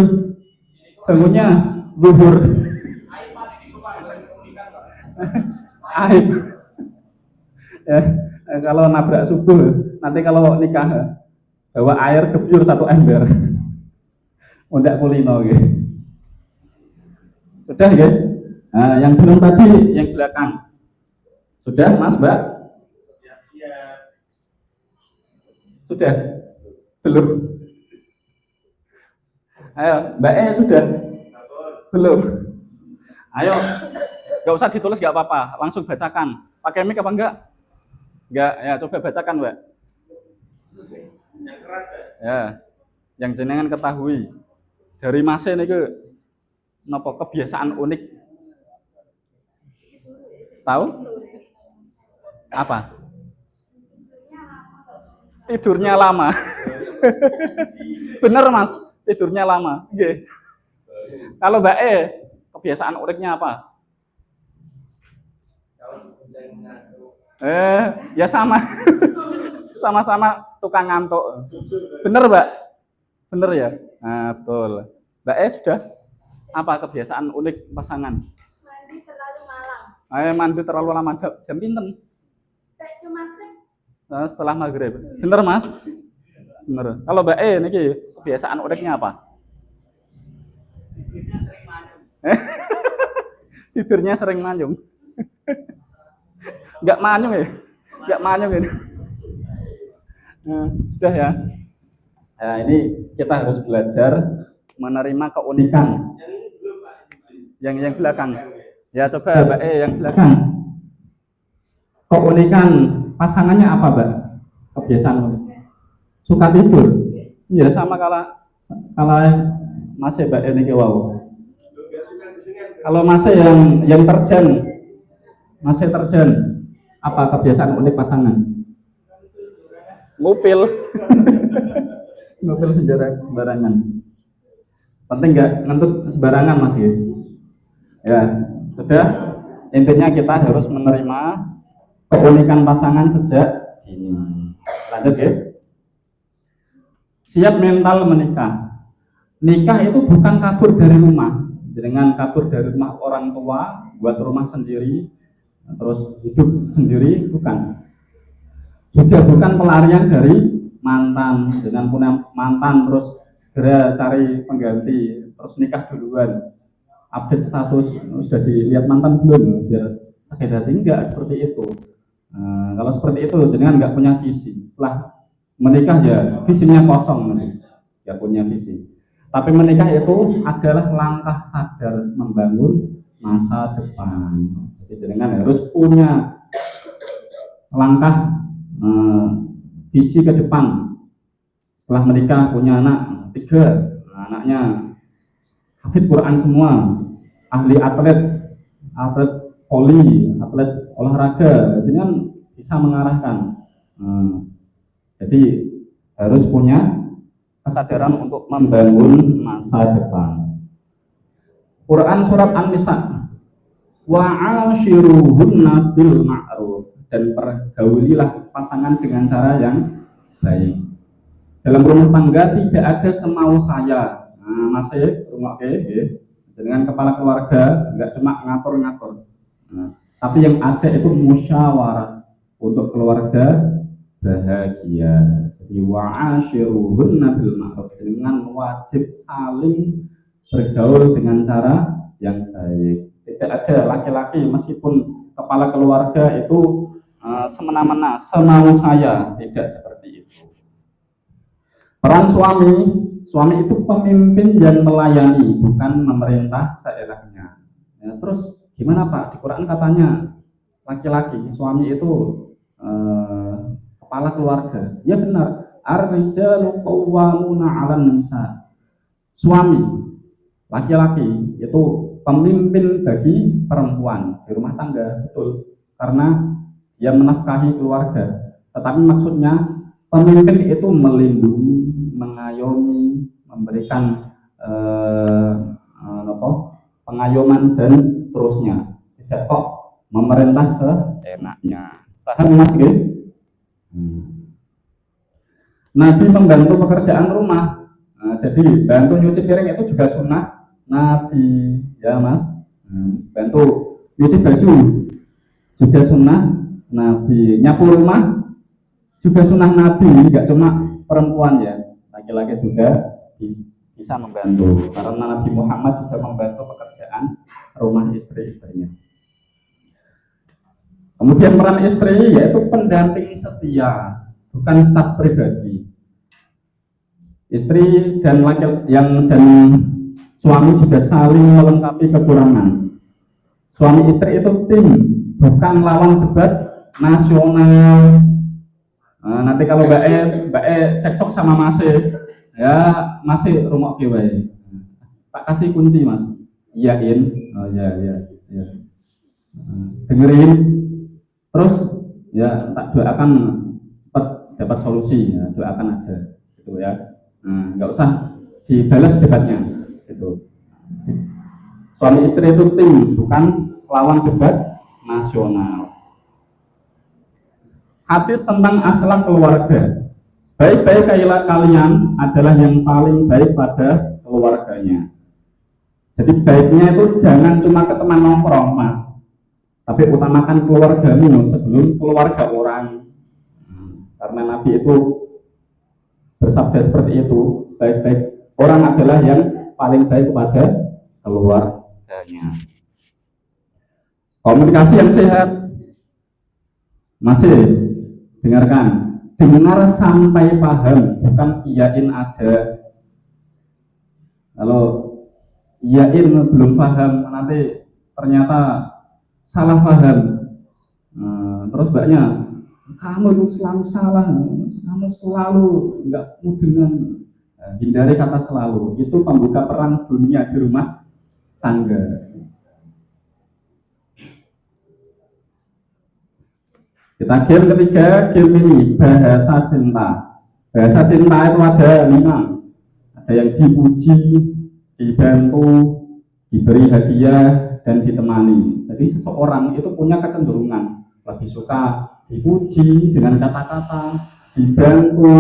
Bangunnya zuhur. Aib. Ya, kalau nabrak subuh, nanti kalau nikah bawa air gebyur 1 ember. Undak kulino gitu. Sudah ya? Nah, yang belum tadi yang belakang. Sudah, Mas, Mbak? Siap-siap. Sudah? Belum? Ayo, Mbak sudah? Belum? Ayo, nggak usah ditulis, nggak apa-apa, langsung bacakan. Pakai mic apa enggak? Enggak, ya coba bacakan, Mbak. Yang keras, Pak. Ya, yang jenengan ketahui dari Mas ini ke napa kebiasaan unik? Tahu? Apa? Tidurnya lama. Bener, Mas, tidurnya lama. Nggih. Kalau Mbak kebiasaan uniknya apa? Ya sama. Sama-sama tukang ngantuk. Bener, Mbak? Bener ya? Nah, betul. Mbak sudah apa kebiasaan unik pasangan? Mandi terlalu malam. Mandi terlalu lama, jam pinten? Kayak maghrib. Nah, setelah maghrib. Bener, Mas? Bener. Kalau Mbak niki kebiasaan uniknya apa? Tidurnya sering manyung. Tidurnya sering manyung. Enggak manyung ya? Enggak manyung ini. Nah, sudah ya. Nah, ini kita harus belajar menerima keunikan. Yang ini belum, Pak. Yang belakang. Ya coba Mbak yang belakang. Keunikan pasangannya apa, Mbak? Kebiasaan unik. Suka tidur. Iya, sama kalau Mas Mbak ini wow. Kalau Mas yang terjen, Mas terjen, apa kebiasaan unik pasangan? Ngupil. Ngupil sembarangan. Penting nggak ngantuk sembarangan, Mas ya? Ya, sudah. Intinya kita harus menerima keunikan pasangan sejak ini. Lanjut ya. Siap mental menikah. Nikah itu bukan kabur dari rumah. Dengan kabur dari rumah orang tua, buat rumah sendiri, terus hidup sendiri, bukan. Juga bukan pelarian dari mantan. Dengan punya mantan terus segera cari pengganti, terus nikah duluan. Update status, sudah dilihat mantan belum? Biar sakit hati, enggak seperti itu. Kalau seperti itu, jenengan nggak punya visi. Setelah menikah ya visinya kosong, nggak punya visi. Tapi menikah itu adalah langkah sadar membangun masa depan. Jadi jenengan harus punya langkah visi ke depan. Setelah menikah punya anak 3, anaknya hafid Quran semua, ahli atlet voli, atlet olahraga, jenengan bisa mengarahkan. Jadi harus punya kesadaran untuk membangun masa depan. Quran surat An-Nisa, wa'ashiruhunna bil ma'ruf, dan pergaulilah pasangan dengan cara yang baik. Dalam rumah tangga tidak ada semau saya. Mas rumah dengan kepala keluarga enggak cuma ngatur-ngatur. Tapi yang ada itu musyawarah untuk keluarga bahagia. Jadi wa'ashiruhunna bil ma'ruf, dengan wajib saling bergaul dengan cara yang baik. Tidak ada laki-laki meskipun kepala keluarga itu semena-mena, semau saya, tidak seperti itu. Peran suami itu pemimpin dan melayani, bukan memerintah seenaknya. Ya, terus Gimana Pak? Di Quran katanya laki-laki, suami itu kepala keluarga. Ya benar. Ar-rijalu qawwamuna 'alan nisa. Suami, laki-laki itu pemimpin bagi perempuan di rumah tangga, betul. Karena dia menafkahi keluarga. Tetapi maksudnya pemimpin itu melindungi, mengayomi, memberikan pengayoman dan seterusnya. Tidak kok memerintah seenaknya. Paham Mas G? Nabi membantu pekerjaan rumah. Nah, jadi bantu nyuci piring itu juga sunnah Nabi, ya Mas. Bantu nyuci baju juga sunnah Nabi. Nyapu rumah juga sunnah Nabi, nggak cuma perempuan ya, laki-laki juga bisa membantu. Karena Nabi Muhammad juga membantu pekerjaan rumah istri-istrinya. Kemudian peran istri yaitu pendamping setia, bukan staf pribadi. Istri dan suami juga saling melengkapi kekurangan. Suami istri itu tim, bukan lawan debat nasional. Nah, nanti kalau Mbak E cekcok sama ya masih rumah wae. Tak kasih kunci Mas. Iyain. Oh ya. Dengerin. Terus ya tak doakan cepat dapat solusi, ya, doakan aja gitu ya. Nggak usah dibalas debatnya gitu. Suami istri itu tim, bukan lawan debat nasional. Hadis tentang akhlak keluarga. Sebaik-baik kalian adalah yang paling baik pada keluarganya. Jadi baiknya itu jangan cuma ke teman nongkrong Mas, tapi utamakan keluargamu sebelum keluarga orang. Karena Nabi itu bersabda seperti itu, sebaik-baik orang adalah yang paling baik kepada keluarganya. Komunikasi yang sehat. Masih dengarkan, dengar sampai paham, bukan iyain aja. Kalau iyain belum paham, nanti ternyata salah paham. Terus banyak, kamu itu selalu salah, kamu selalu nggak mudeng. Hindari kata selalu, itu pembuka perang dunia di rumah tangga. Kita game ketiga, game ini bahasa cinta. Bahasa cinta itu ada 5. Ada yang dipuji, dibantu, diberi hadiah, dan ditemani. Jadi seseorang itu punya kecenderungan lebih suka dipuji dengan kata-kata, dibantu,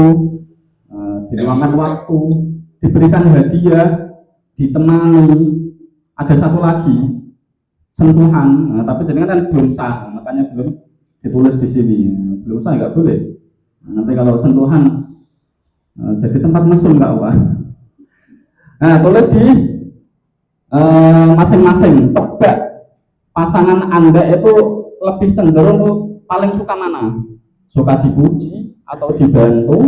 diluangkan waktu, diberikan hadiah, ditemani. Ada satu lagi, sentuhan. Tapi jenengan kan belum sah, makanya belum ditulis di sini. Belum sah nggak boleh. Nanti kalau sentuhan jadi tempat mesum nggak apa. Nah, tulis di masing-masing. Tebak pasangan Anda itu lebih cenderung paling suka mana? Suka dipuji atau dibantu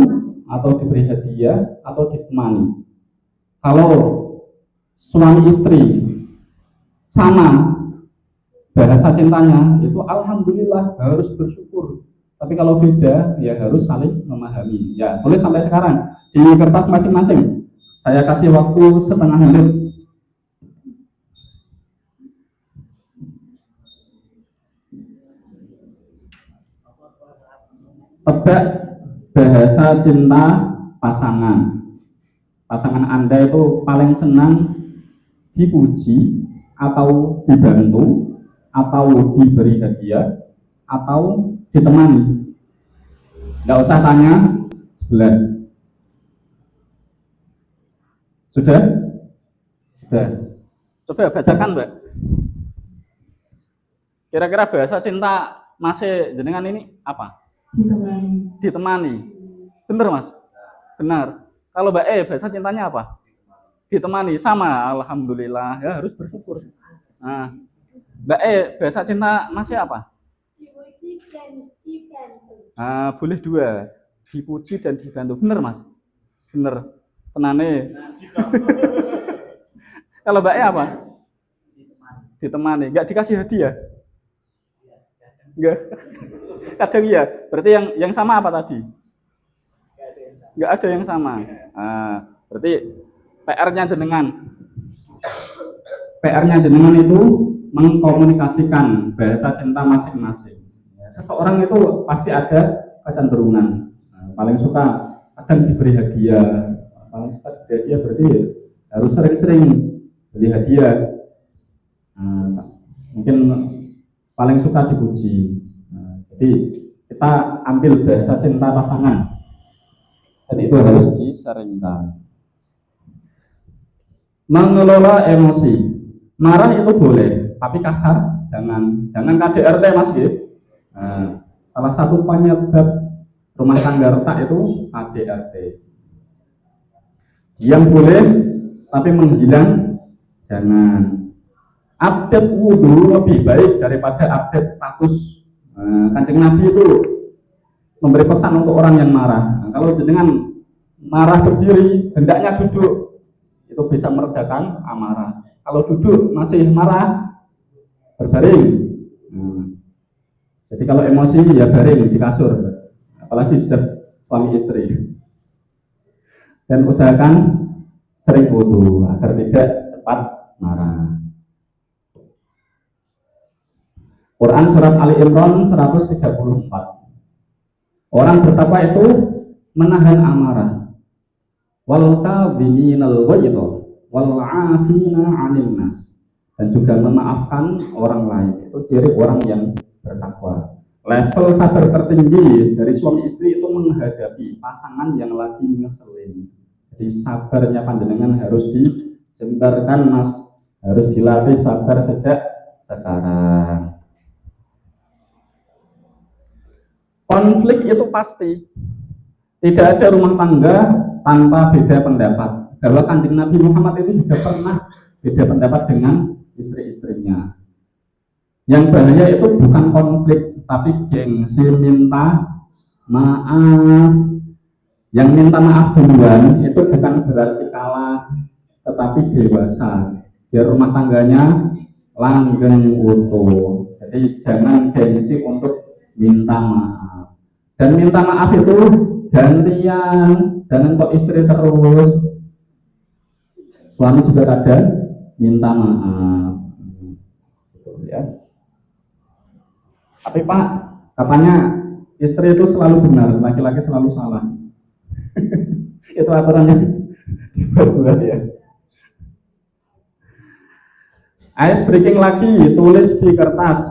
atau diberi hadiah atau ditemani? Kalau suami istri sama bahasa cintanya itu alhamdulillah harus bersyukur. Tapi kalau beda ya harus saling memahami. Ya, tulis sampai sekarang di kertas masing-masing. Saya kasih waktu setengah menit. Tebak bahasa cinta pasangan. Pasangan Anda itu paling senang dipuji atau dibantu atau diberi hadiah atau ditemani. Nggak usah tanya sebelah. Sudah? Sudah. Coba bacakan Mbak. Kira-kira bahasa cinta masih jenengan ini apa? Ditemani. Ditemani. Benar Mas? Benar. Kalau Mbak bahasa cintanya apa? Ditemani. Sama, alhamdulillah. Ya harus bersyukur. Nah, Mbak bahasa cinta masih apa? Dipuji dan dibantu. Boleh 2. Dipuji dan dibantu. Benar Mas? Benar. Tenane. Kalau Mbak apa? ditemani, nggak dikasih hadiah? Nggak. Kadang iya. Berarti yang sama apa tadi? Nggak ada yang sama. Berarti PR-nya jenengan itu mengkomunikasikan bahasa cinta masing-masing. Seseorang itu pasti ada kecenderungan. Paling suka kadang diberi hadiah. Paling suka diberi hadiah berarti harus sering-sering beli hadiah. Mungkin paling suka dipuji. Jadi kita ambil bahasa cinta pasangan. Dan itu harus diseringkan. Mengelola emosi. Marah itu boleh, tapi kasar jangan KDRT Mas gitu. Salah satu penyebab rumah tangga retak itu KDRT. Diam boleh, tapi menghilang jangan. Update wudhu lebih baik daripada update status. Kanjeng Nabi itu memberi pesan untuk orang yang marah. Kalau jenengan marah berdiri, hendaknya duduk, itu bisa meredakan amarah. Kalau duduk masih marah, berbaring. Jadi kalau emosi ya baring di kasur, apalagi sudah suami istri. Dan usahakan sering wudu agar tidak cepat marah. Quran surat Ali Imran 134. Orang bertakwa itu menahan amarah. Wal kadhiminal ghaidha wal 'afina 'anil nas, dan juga memaafkan orang lain. Itu ciri orang yang bertakwa. Level sabar tertinggi dari suami istri itu menghadapi pasangan yang lagi ngeselin. Jadi sabarnya panjenengan harus dijembarkan Mas, harus dilatih sabar sejak sekarang. Konflik itu pasti. Tidak ada rumah tangga tanpa beda pendapat. Bahwa Kanjeng Nabi Muhammad itu juga pernah beda pendapat dengan istri-istrinya. Yang bahaya itu bukan konflik, tapi gengsi minta maaf. Yang minta maaf duluan itu bukan berarti kalah, tetapi dewasa. Biar rumah tangganya langgeng utuh. Jadi jangan gengsi untuk minta maaf. Dan minta maaf itu gantian, jangan kok istri terus. Suami juga kadang minta maaf, gitu ya. Tapi Pak, katanya istri itu selalu benar, laki-laki selalu salah. Itu aturannya dibuat-buat ya. Ice breaking lagi, tulis di kertas.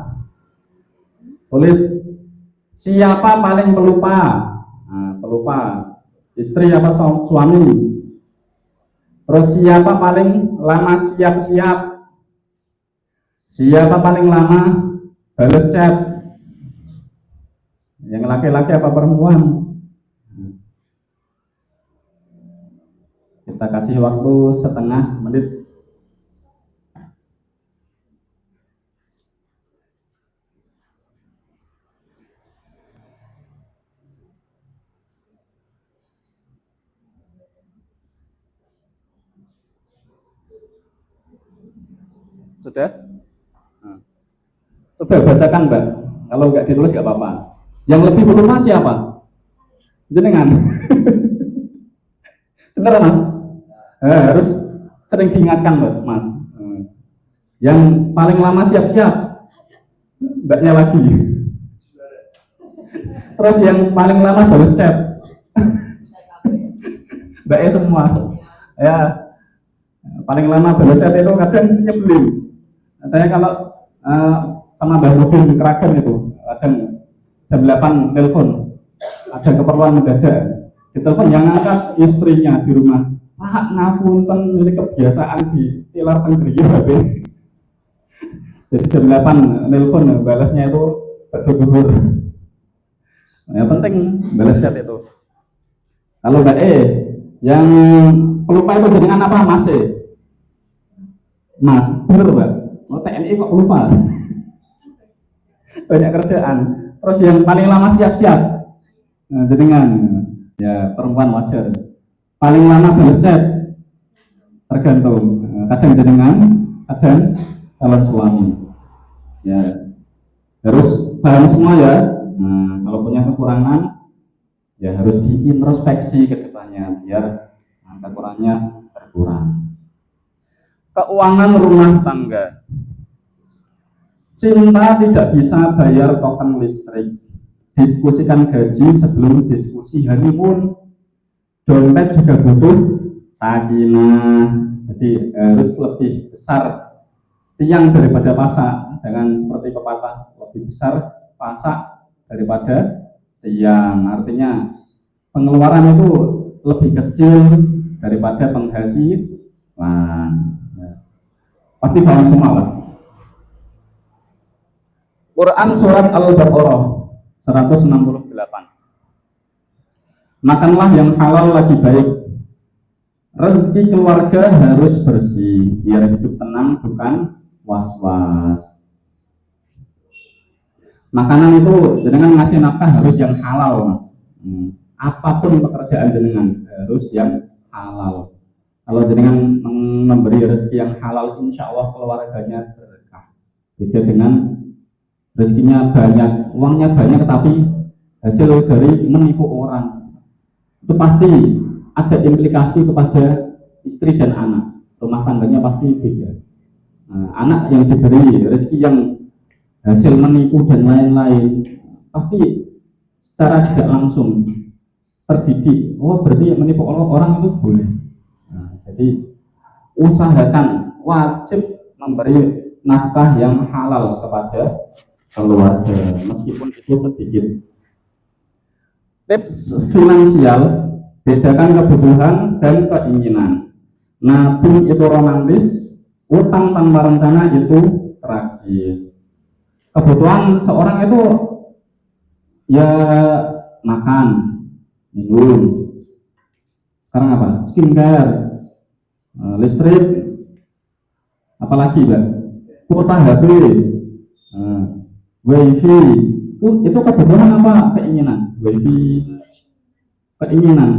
Tulis siapa paling pelupa. Pelupa istri apa suami. Terus siapa paling lama siap-siap? Siapa paling lama balas chat? Yang laki-laki apa perempuan? Kita kasih waktu setengah menit. Sudah? Coba bacakan Mbak. Kalau nggak ditulis nggak apa-apa. Yang lebih pelupa siapa? Jenengan. Bener Mas? Harus sering diingatkan Mbak, Mas. Yang paling lama siap-siap Mbaknya lagi. Terus yang paling lama balas chat Mbaknya semua. Ya, paling lama balas chat itu kadang nyebelin. Saya kalau sama Mbak Mudin Keragan itu kadang jam 8 telepon, ada keperluan mendadak, ditelepon yang ngangkat istrinya di rumah. Pak, ngapunten, ini kebiasaan di tilar tenggeri HP. Jadi jam 8 telepon, balasnya itu berduhur. Yang penting balas chat itu. Kalau Mbak yang pelupa itu jenengan apa Mas Mas, bener Mbak? Oh, TNI kok lupa. Banyak kerjaan. Terus yang paling lama siap-siap, jenengan ya perempuan wajar. Paling lama balas chat tergantung. Kadang jenengan, kadang calon suami. Ya, harus paham semua ya. Nah, kalau punya kekurangan ya harus diintrospeksi ke depannya biar kekurangannya berkurang. Keuangan rumah tangga. Cinta tidak bisa bayar token listrik. Diskusikan gaji sebelum diskusi honeymoon. Dompet juga butuh sakinah. Jadi harus lebih besar tiang daripada pasak. Jangan seperti pepatah, lebih besar pasak daripada tiang. Artinya pengeluaran itu lebih kecil daripada penghasilan. Pasti paham semua lah. Quran surat Al-Baqarah 168. Makanlah yang halal lagi baik. Rezeki keluarga harus bersih biar hidup tenang bukan was-was. Makanan itu jenengan ngasih nafkah harus yang halal, Mas. Apapun pekerjaan jenengan harus yang halal. Kalau jenengan memberi rezeki yang halal, insya Allah keluarganya berkah. Beda dengan rezekinya banyak, uangnya banyak, tapi hasil dari menipu orang. Itu pasti ada implikasi kepada istri dan anak. Rumah tangganya pasti beda. Anak yang diberi rezeki yang hasil menipu dan lain-lain, pasti secara tidak langsung terdidik. Oh, berarti menipu orang itu boleh. Jadi usahakan wajib memberi nafkah yang halal kepada keluarga meskipun itu sedikit. Tips finansial, bedakan kebutuhan dan keinginan. Nabung itu romantis, utang tanpa rencana itu tragis. Kebutuhan seorang itu ya makan, minum, sekarang apa? Skincare, listrik, apalagi Mbak? Kuota HP, wifi, itu kebutuhan apa keinginan? Wifi, keinginan.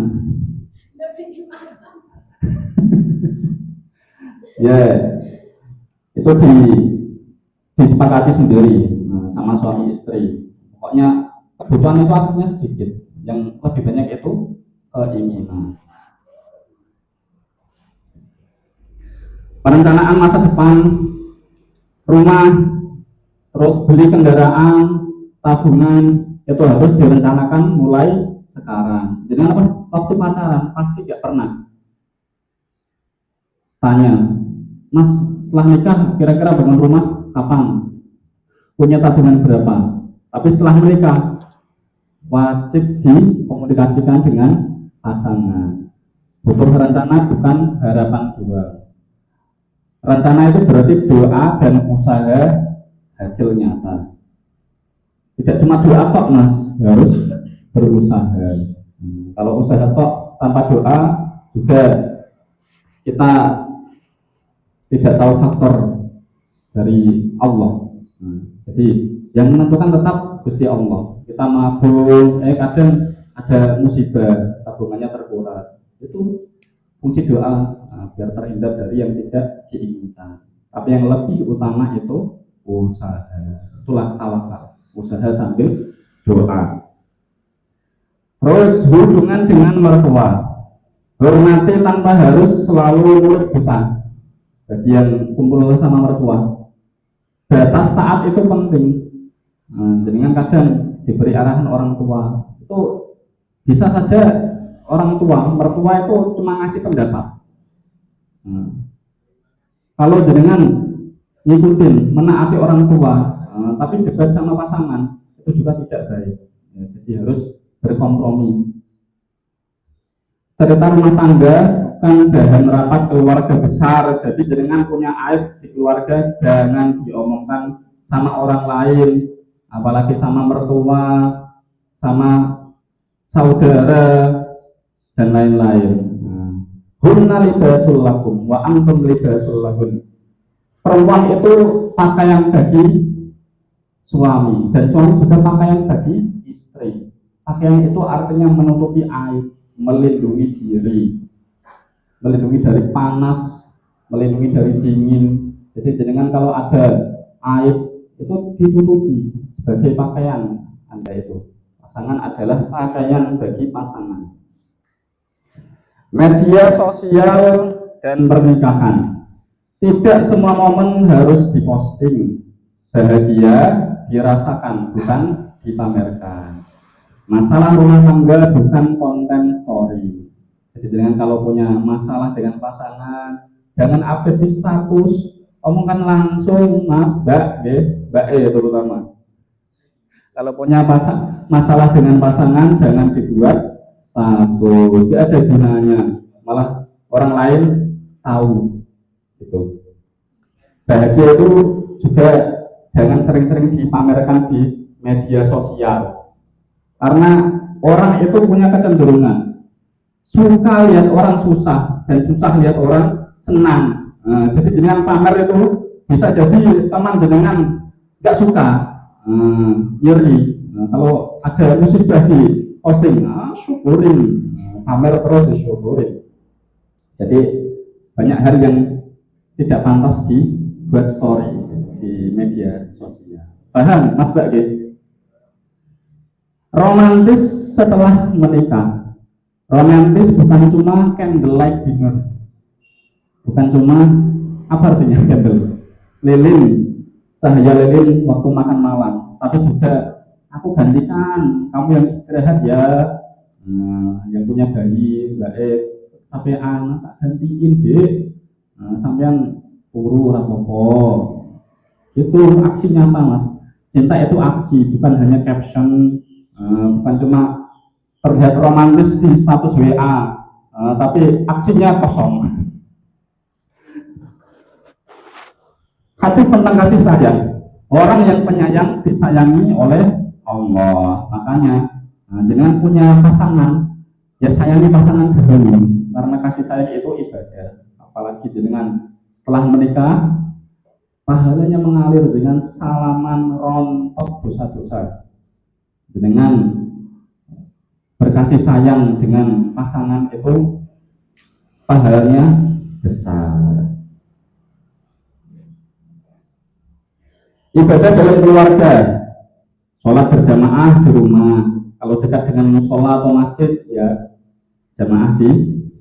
Ya, itu disepakati sendiri sama suami istri. Pokoknya kebutuhan itu asalnya sedikit, yang lebih banyak itu keinginan. Perencanaan masa depan, rumah, terus beli kendaraan, tabungan, itu harus direncanakan mulai sekarang. Jadi apa? Waktu pacaran pasti gak pernah tanya, Mas setelah nikah kira-kira bangun rumah kapan? Punya tabungan berapa? Tapi setelah menikah wajib dikomunikasikan dengan pasangan. Butuh rencana bukan harapan doang. Rencana itu berarti doa dan usaha hasil nyata. Tidak cuma doa kok Mas, harus berusaha. Kalau usaha kok tanpa doa juga kita tidak tahu faktor dari Allah. Jadi yang menentukan tetap Gusti Allah. Kita mabuk, kadang ada musibah, tabungannya terkuras. Itu fungsi doa biar terhindar dari yang tidak diinginkan. Tapi yang lebih utama itu usaha. Itulah tawakal. Usaha sambil doa. Terus hubungan dengan mertua. Hormati tanpa harus selalu mulut buta. Bagi yang kumpul sama mertua, batas taat itu penting. Jadi kan kadang diberi arahan orang tua, itu bisa saja orang tua, mertua itu cuma ngasih pendapat. Kalau jenengan ngikutin, menaati orang tua, tapi debat sama pasangan, itu juga tidak baik. Jadi harus berkompromi. Cerita rumah tangga kan bahan rapat keluarga besar, jadi jenengan punya aib di keluarga jangan diomongkan sama orang lain, apalagi sama mertua, sama saudara dan lain-lain. Hunna libasul lakum wa antum libasul lahun. Perempuan itu pakaian bagi suami dan suami juga pakaian bagi istri. Pakaian itu artinya menutupi aib, melindungi diri, melindungi dari panas, melindungi dari dingin. Jadi jenengan kalau ada aib itu ditutupi sebagai pakaian Anda itu. Pasangan adalah pakaian bagi pasangan. Media sosial dan pernikahan. Tidak semua momen harus diposting. Bahagia dirasakan, bukan dipamerkan. Masalah rumah tangga bukan konten story. Jadi jangan kalau punya masalah dengan pasangan, jangan update di status, omongkan langsung Mas, Mbak, Mbak terutama. Kalau punya masalah dengan pasangan, jangan dibuat status, tidak ada gunanya. Malah orang lain tahu. Gitu. Bahagia itu juga jangan sering-sering dipamerkan di media sosial. Karena orang itu punya kecenderungan suka lihat orang susah dan susah lihat orang senang. Jadi jenengan pamer itu bisa jadi teman jenengan nggak suka, iri. Kalau ada musibah di posting, syukurin, pamer terus syukurin. Jadi banyak hal yang tidak pantas dibuat story di media sosial. Paham, Mas Mbak? Romantis setelah menikah. Romantis bukan cuma candlelight dinner, bukan cuma apa artinya candle, lilin, cahaya lilin waktu makan malam, tapi juga aku gantikan kamu yang istirahat ya, yang punya bayi baik sampai anak tak gantiin dek, sampean turu rapopo. Itu aksi nyata Mas. Cinta itu aksi, bukan hanya caption, bukan cuma terlihat romantis di status WA, tapi aksinya kosong. Hadis tentang kasih sayang. Orang yang penyayang disayangi oleh Allah. Makanya jangan punya pasangan, ya sayangi pasangan dahulu, karena kasih sayang itu ibadah. Apalagi jenengan setelah menikah, pahalanya mengalir dengan salaman rontok dosa-dosa. Jenengan berkasih sayang dengan pasangan itu pahalanya besar. Ibadah dalam keluarga, sholat berjamaah di rumah. Kalau dekat dengan musola atau masjid, ya jamaah di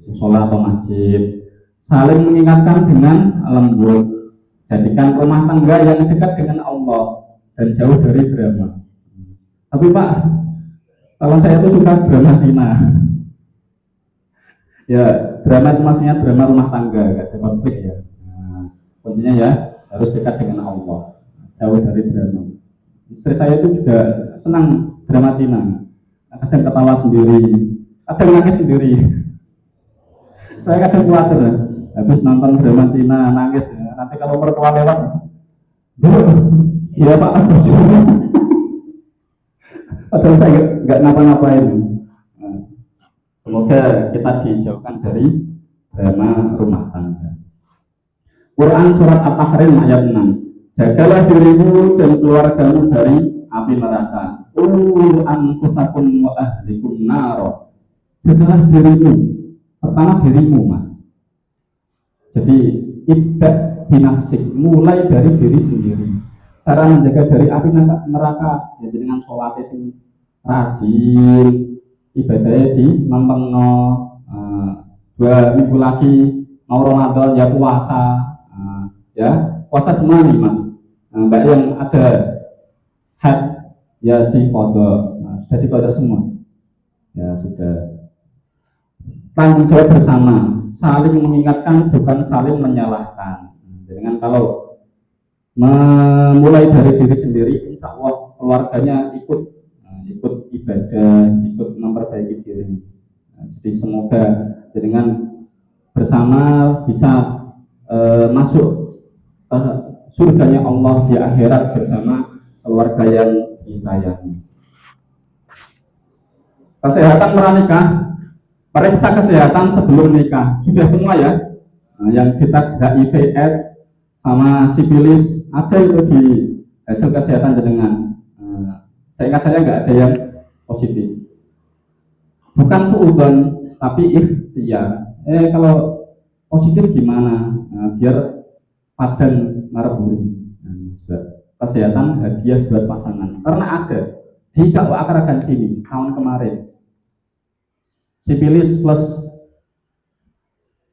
musola atau masjid. Saling mengingatkan dengan lembut. Jadikan rumah tangga yang dekat dengan Allah dan jauh dari drama. Tapi Pak, calon saya itu suka drama Cina. Ya, drama itu maksudnya drama rumah tangga, gak ada konflik ya. Kuncinya ya harus dekat dengan Allah, jauh dari drama. Istri saya itu juga senang drama Cina. Kadang ketawa sendiri, kadang nangis sendiri. Saya kadang khawatir ya, habis nonton drama Cina nangis ya. Nanti kalau mertua lewat, iya Pak, padahal saya nggak ngapa-ngapain. Semoga kita dijauhkan dari drama rumah tangga. Quran surat At-Tahrim ayat 6. Jagalah dirimu dan keluargamu dari api neraka. Anfusakum wa ahlikum naro. Jagalah dirimu. Pertama dirimu Mas. Jadi ibda binafsik, mulai dari diri sendiri. Cara menjaga dari api neraka ya dengan sholat sing rajin, ibadahnya di mempengno, 2 minggu lagi mau Ramadan ya puasa, ya puasa semua nih Mas. Mbak yang ada had ya di kodok, sudah di kodok semua, ya sudah. Tanggung jawab bersama, saling mengingatkan bukan saling menyalahkan. Dengan kalau memulai dari diri sendiri, insya Allah keluarganya ikut ibadah, ikut memperbaiki diri. Jadi semoga dengan bersama bisa masuk surganya Allah di akhirat bersama keluarga yang disayangi. Kesehatan pranikah, periksa kesehatan sebelum nikah sudah semua ya. Yang dites HIV/AIDS sama sifilis ada itu di hasil kesehatan jenengan. Saya ingat saya nggak ada yang positif. Bukan suudzon tapi ikhtiar. Kalau positif gimana? Biar Padang Maraburi. Kesehatan hadiah buat pasangan. Karena ada di KUA Kragan sini tahun kemarin sipilis plus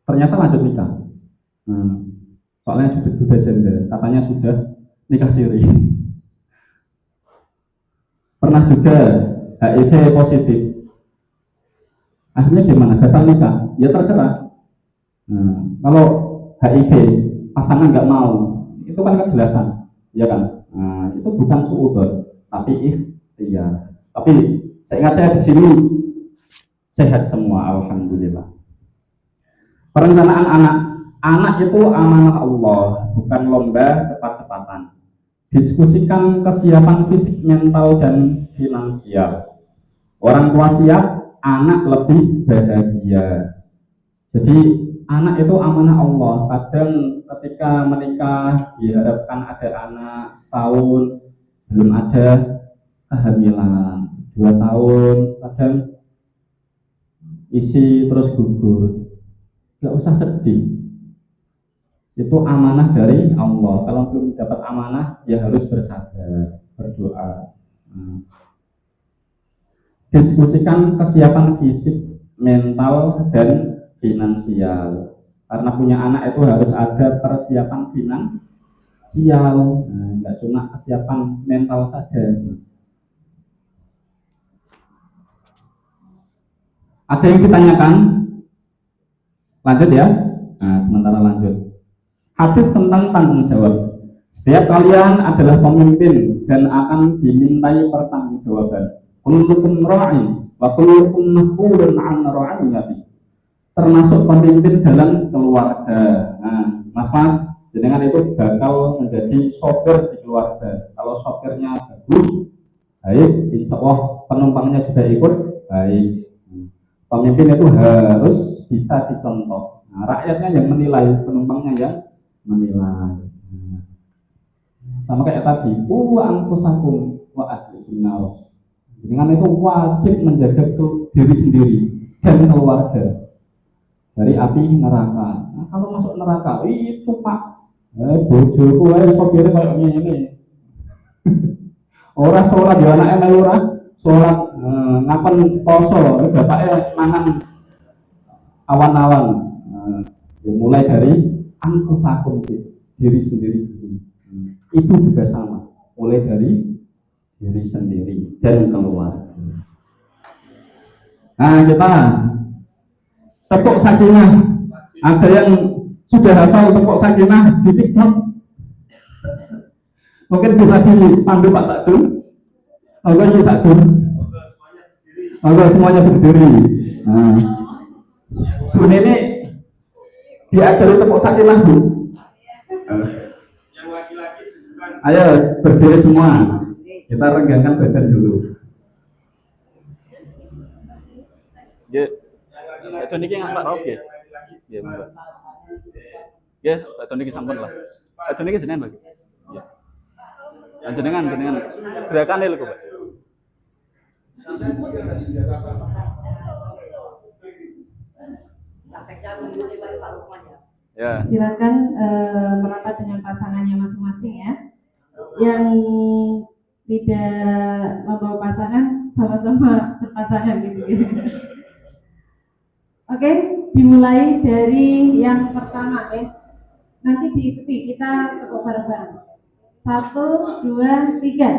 ternyata lanjut nikah. Soalnya sudah janda, katanya sudah nikah siri. Pernah juga HIV positif. Akhirnya gimana? Gatal nikah? Ya terserah. Kalau HIV pasangan nggak mau, itu kan kejelasan, ya kan? Itu bukan suudzon, tapi ikhtiar. Tapi seingat saya di sini sehat semua, alhamdulillah. Perencanaan anak itu amanah Allah, bukan lomba cepat-cepatan. Diskusikan kesiapan fisik, mental, dan finansial. Orang tua siap, anak lebih bahagia. Jadi anak itu amanah Allah. Kadang ketika menikah diharapkan ada anak setahun, belum ada kehamilan 2 tahun, kadang isi terus gugur. Gak usah sedih. Itu amanah dari Allah. Kalau belum dapat amanah, ya harus bersabar, berdoa. Diskusikan kesiapan fisik, mental, dan finansial. Karena punya anak itu harus ada persiapan finansial. Nggak cuma kesiapan mental saja, Mas. Ada yang ditanyakan? Lanjut ya. Sementara lanjut. Hadis tentang tanggung jawab. Setiap kalian adalah pemimpin dan akan dimintai pertanggungjawaban. Kullukum ra'in wa kullukum mas'ulun 'an ra'iyati. Termasuk pemimpin dalam keluarga. Mas-mas, jenengan itu bakal menjadi sopir di keluarga. Kalau sopirnya bagus, baik, insya Allah penumpangnya juga ikut baik. Pemimpin itu harus bisa dicontoh. Rakyatnya yang menilai, penumpangnya yang menilai. Sama kayak tadi, anfusakum wa ahlikum nar. Dengan itu wajib menjaga diri sendiri dan keluarga dari api neraka. Kalau masuk neraka itu Pak, bojoku ae sopire kayak ngene. Ora sholat ya anake melu ora sholat, ngapain poso, bapaknya mangan awan-awan. Mulai dari anfusakum, diri sendiri dulu. Itu juga sama, mulai dari diri sendiri dan keluarga. Kita tepuk sakinah. Ada yang sudah hafal tepuk sakinah di TikTok? Mungkin bisa dipandu Pak Sakdun. Oke, Sakdun. Oke, semuanya berdiri. Bu Nini diajari tepuk sakinah, Bu. Yang laki-laki bukan. Ayo berdiri semua. Kita renggangkan badan dulu. Ya, itu niki nggak Pak Rauf ya? Ya, Mbak. Ya, Pak Tony sampun lah. Pak Tony jenengan bagi. Ya. Jenengan gerakan lho kok, Pak. Ya. Silakan merapat dengan pasangannya masing-masing ya. Yang tidak membawa pasangan sama-sama berpasangan gitu. Oke, dimulai dari yang pertama ya. Nanti diikuti, kita tepuk bareng-bareng. 1, 2, 3.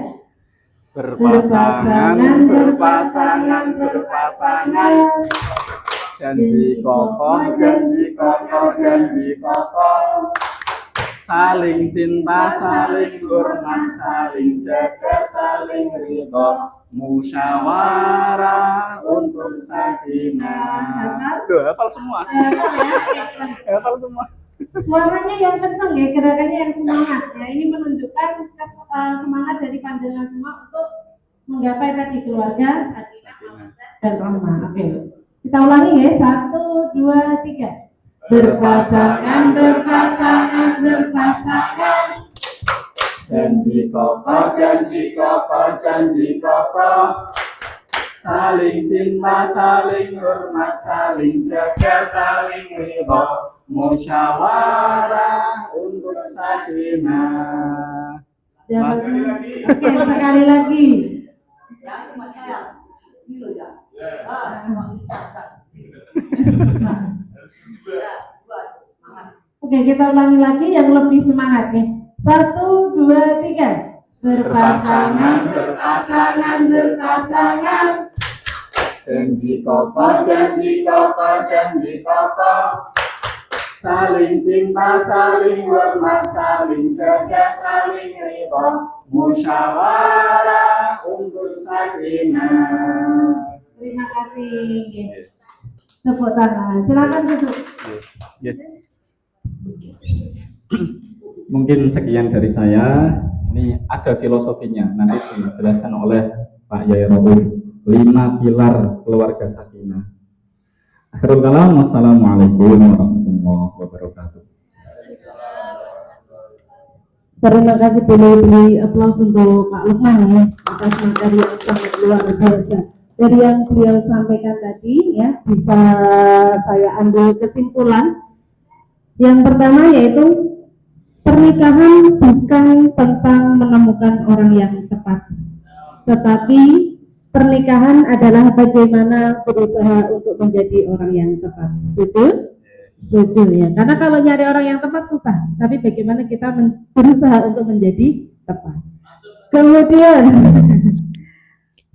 Berpasangan, janji kokoh, saling cinta, saling hormat, saling jaga, saling ridho, musyawarah untuk sakinah. Hafal semua. Hafal semua. Suaranya yang kencang ya, gerakannya yang semangat ya. Ini menunjukkan semangat dari panjenengan semua untuk menggapai tadi keluarga, sakinah, mawaddah, dan rahmah. Oke, kita ulangi ya. 1, 2, 3. Berpasangan, janji kokoh, saling cinta, saling hormat, saling jaga, saling ridho, musyawarah untuk sakinah. Oke, sekali lagi. Oke, kita ulangi lagi yang lebih semangat nih. 1, 2, 3. Berpasangan, berpasangan, berpasangan. Janji kokoh, janji kokoh, janji kokoh. Saling cinta, saling hormat, saling jaga, saling ridho. Musyawarah untuk sakinah. Terima kasih. Tepuk tangan. Silakan duduk. Mungkin sekian dari saya. Ini ada filosofinya, nanti dijelaskan oleh Pak Yai Rauf. 5 pilar keluarga sakinah. Akhirul kalam, wassalamualaikum warahmatullahi wabarakatuh. Terima kasih, beri aplaus untuk Pak Lukman ya atas materi yang sangat luar biasa. Dari yang beliau sampaikan tadi ya, bisa saya ambil kesimpulan. Yang pertama yaitu pernikahan bukan tentang menemukan orang yang tepat, tetapi pernikahan adalah bagaimana berusaha untuk menjadi orang yang tepat. Setuju? Setuju ya. Karena kalau nyari orang yang tepat susah, tapi bagaimana kita berusaha untuk menjadi tepat. Kemudian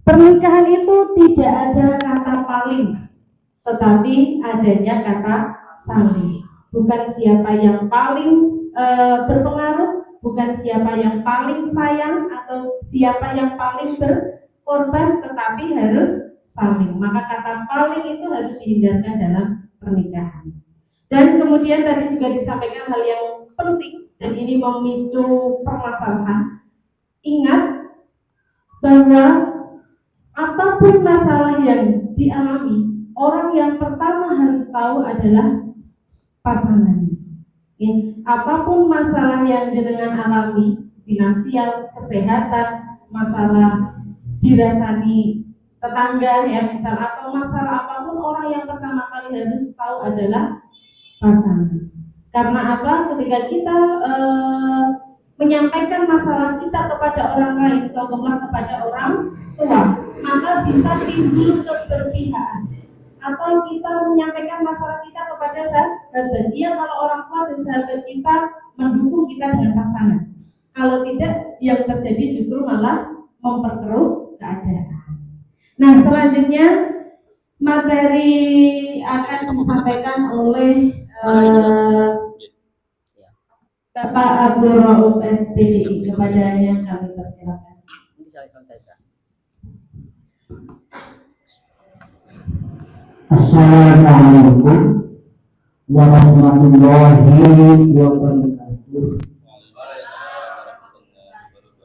pernikahan itu tidak ada kata paling, tetapi adanya kata saling. Bukan siapa yang paling berpengaruh, bukan siapa yang paling sayang atau siapa yang paling berkorban, tetapi harus saling. Maka kata paling itu harus dihindarkan dalam pernikahan. Dan kemudian tadi juga disampaikan hal yang penting dan ini memicu permasalahan. Ingat bahwa apapun masalah yang dialami, orang yang pertama harus tahu adalah pasangan. Ya, apapun masalah yang jenengan alami, finansial, kesehatan, masalah dirasani tetangga ya misal, atau masalah apapun, orang yang pertama kali harus tahu adalah pasangan. Karena apa? Ketika kita menyampaikan masalah kita kepada orang lain, contohnya kepada orang tua, maka bisa timbul keberpihakan. Atau kita menyampaikan masalah kita kepada sahabat, dia kalau orang tua dan sahabat kita mendukung kita dengan pasangan. Kalau tidak, yang terjadi justru malah memperkeruh keadaan. Nah, selanjutnya materi akan disampaikan oleh Bapak Abdul Rauf SPDI, kepada yang kami persilakan. Assalamualaikum warahmatullahi wabarakatuh.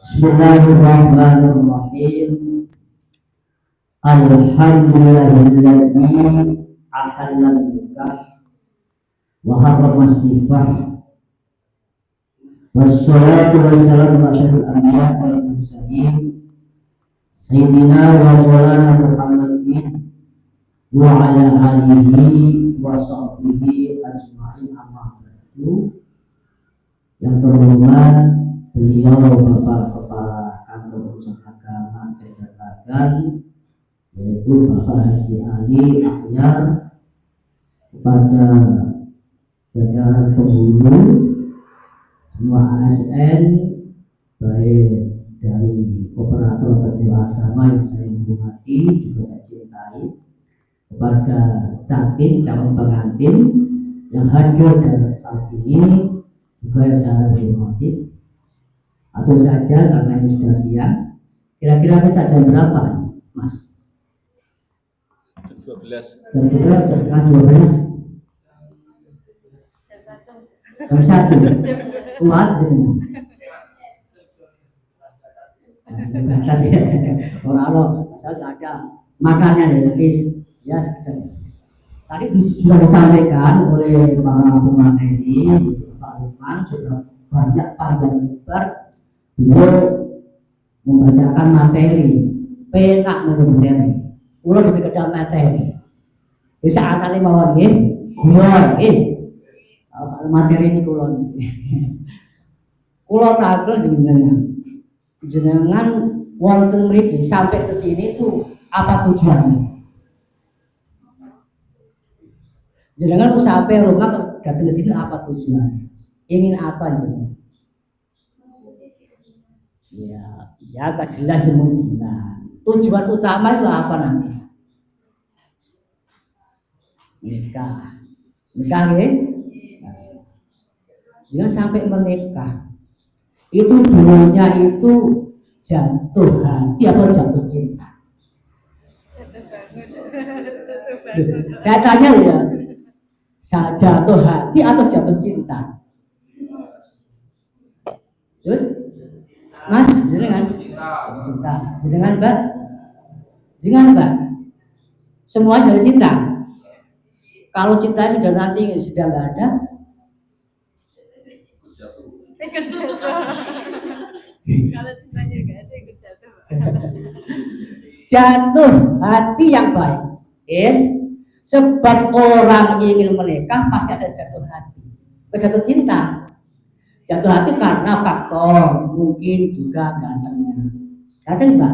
Bismillahirrahmanirrahim. Alhamdulillahilladzi ahallal nikah wa harrama sifah. Wassalatu wassalamu ala asyrafil anbiya wal mursalin sayyidina wa maulana Muhammadin wa ala alihi wa sahbihi ajma'in, amma ba'du. Yang terhormat beliau Bapak Kepala Kantor Urusan Agama Jakarta, yaitu Bapak Haji Ali Akhyar, kepada jajaran penghulu semua ASN, baik dari operator atau agama yang saya hormati juga saya cintai, kepada catin calon pengantin yang hadir dan saat ini juga yang saya hormati. Langsung saja karena ini sudah siang. Kira-kira kita jam berapa, Mas? Jam 12. Jam 12, jam setengah 12. Jam 1. Kuat ini. Terima kasih. Orang asal tak ada makannya dari ya sekedar. Tadi sudah disampaikan oleh para pemateri, Pak Lukman sudah banyak panjang lebar. Beliau membacakan materi, penak materi. Ulah ditegak materi. Bisa anane mawon nggih. Mawon nggih. Kalau materi ini kulon. Kulo takul jenengan wonten mriki sampai ke sini tuh apa tujuannya? Jenengan tuh sampai rumah datang ke sini apa tujuannya? Ingin apa jenengan? Ya agak jelas dulu. Nah, tujuan utama itu apa nanti? Nikah ya? Jangan sampai menikah. Itu dulunya itu jatuh hati atau jatuh cinta? Saya tanya ya, jatuh hati atau jatuh cinta? Mas, jenengan cinta, jenengan mbak, semua jatuh cinta. Kalau cinta sudah nanti sudah nggak ada, Kalau cintanya nggak ada ikut jatuh. jatuh hati yang baik. Sebab orang ingin menikah pasti ada jatuh hati, jatuh cinta. Jatuh hati karena faktor mungkin juga gantengnya. Ganteng mbak?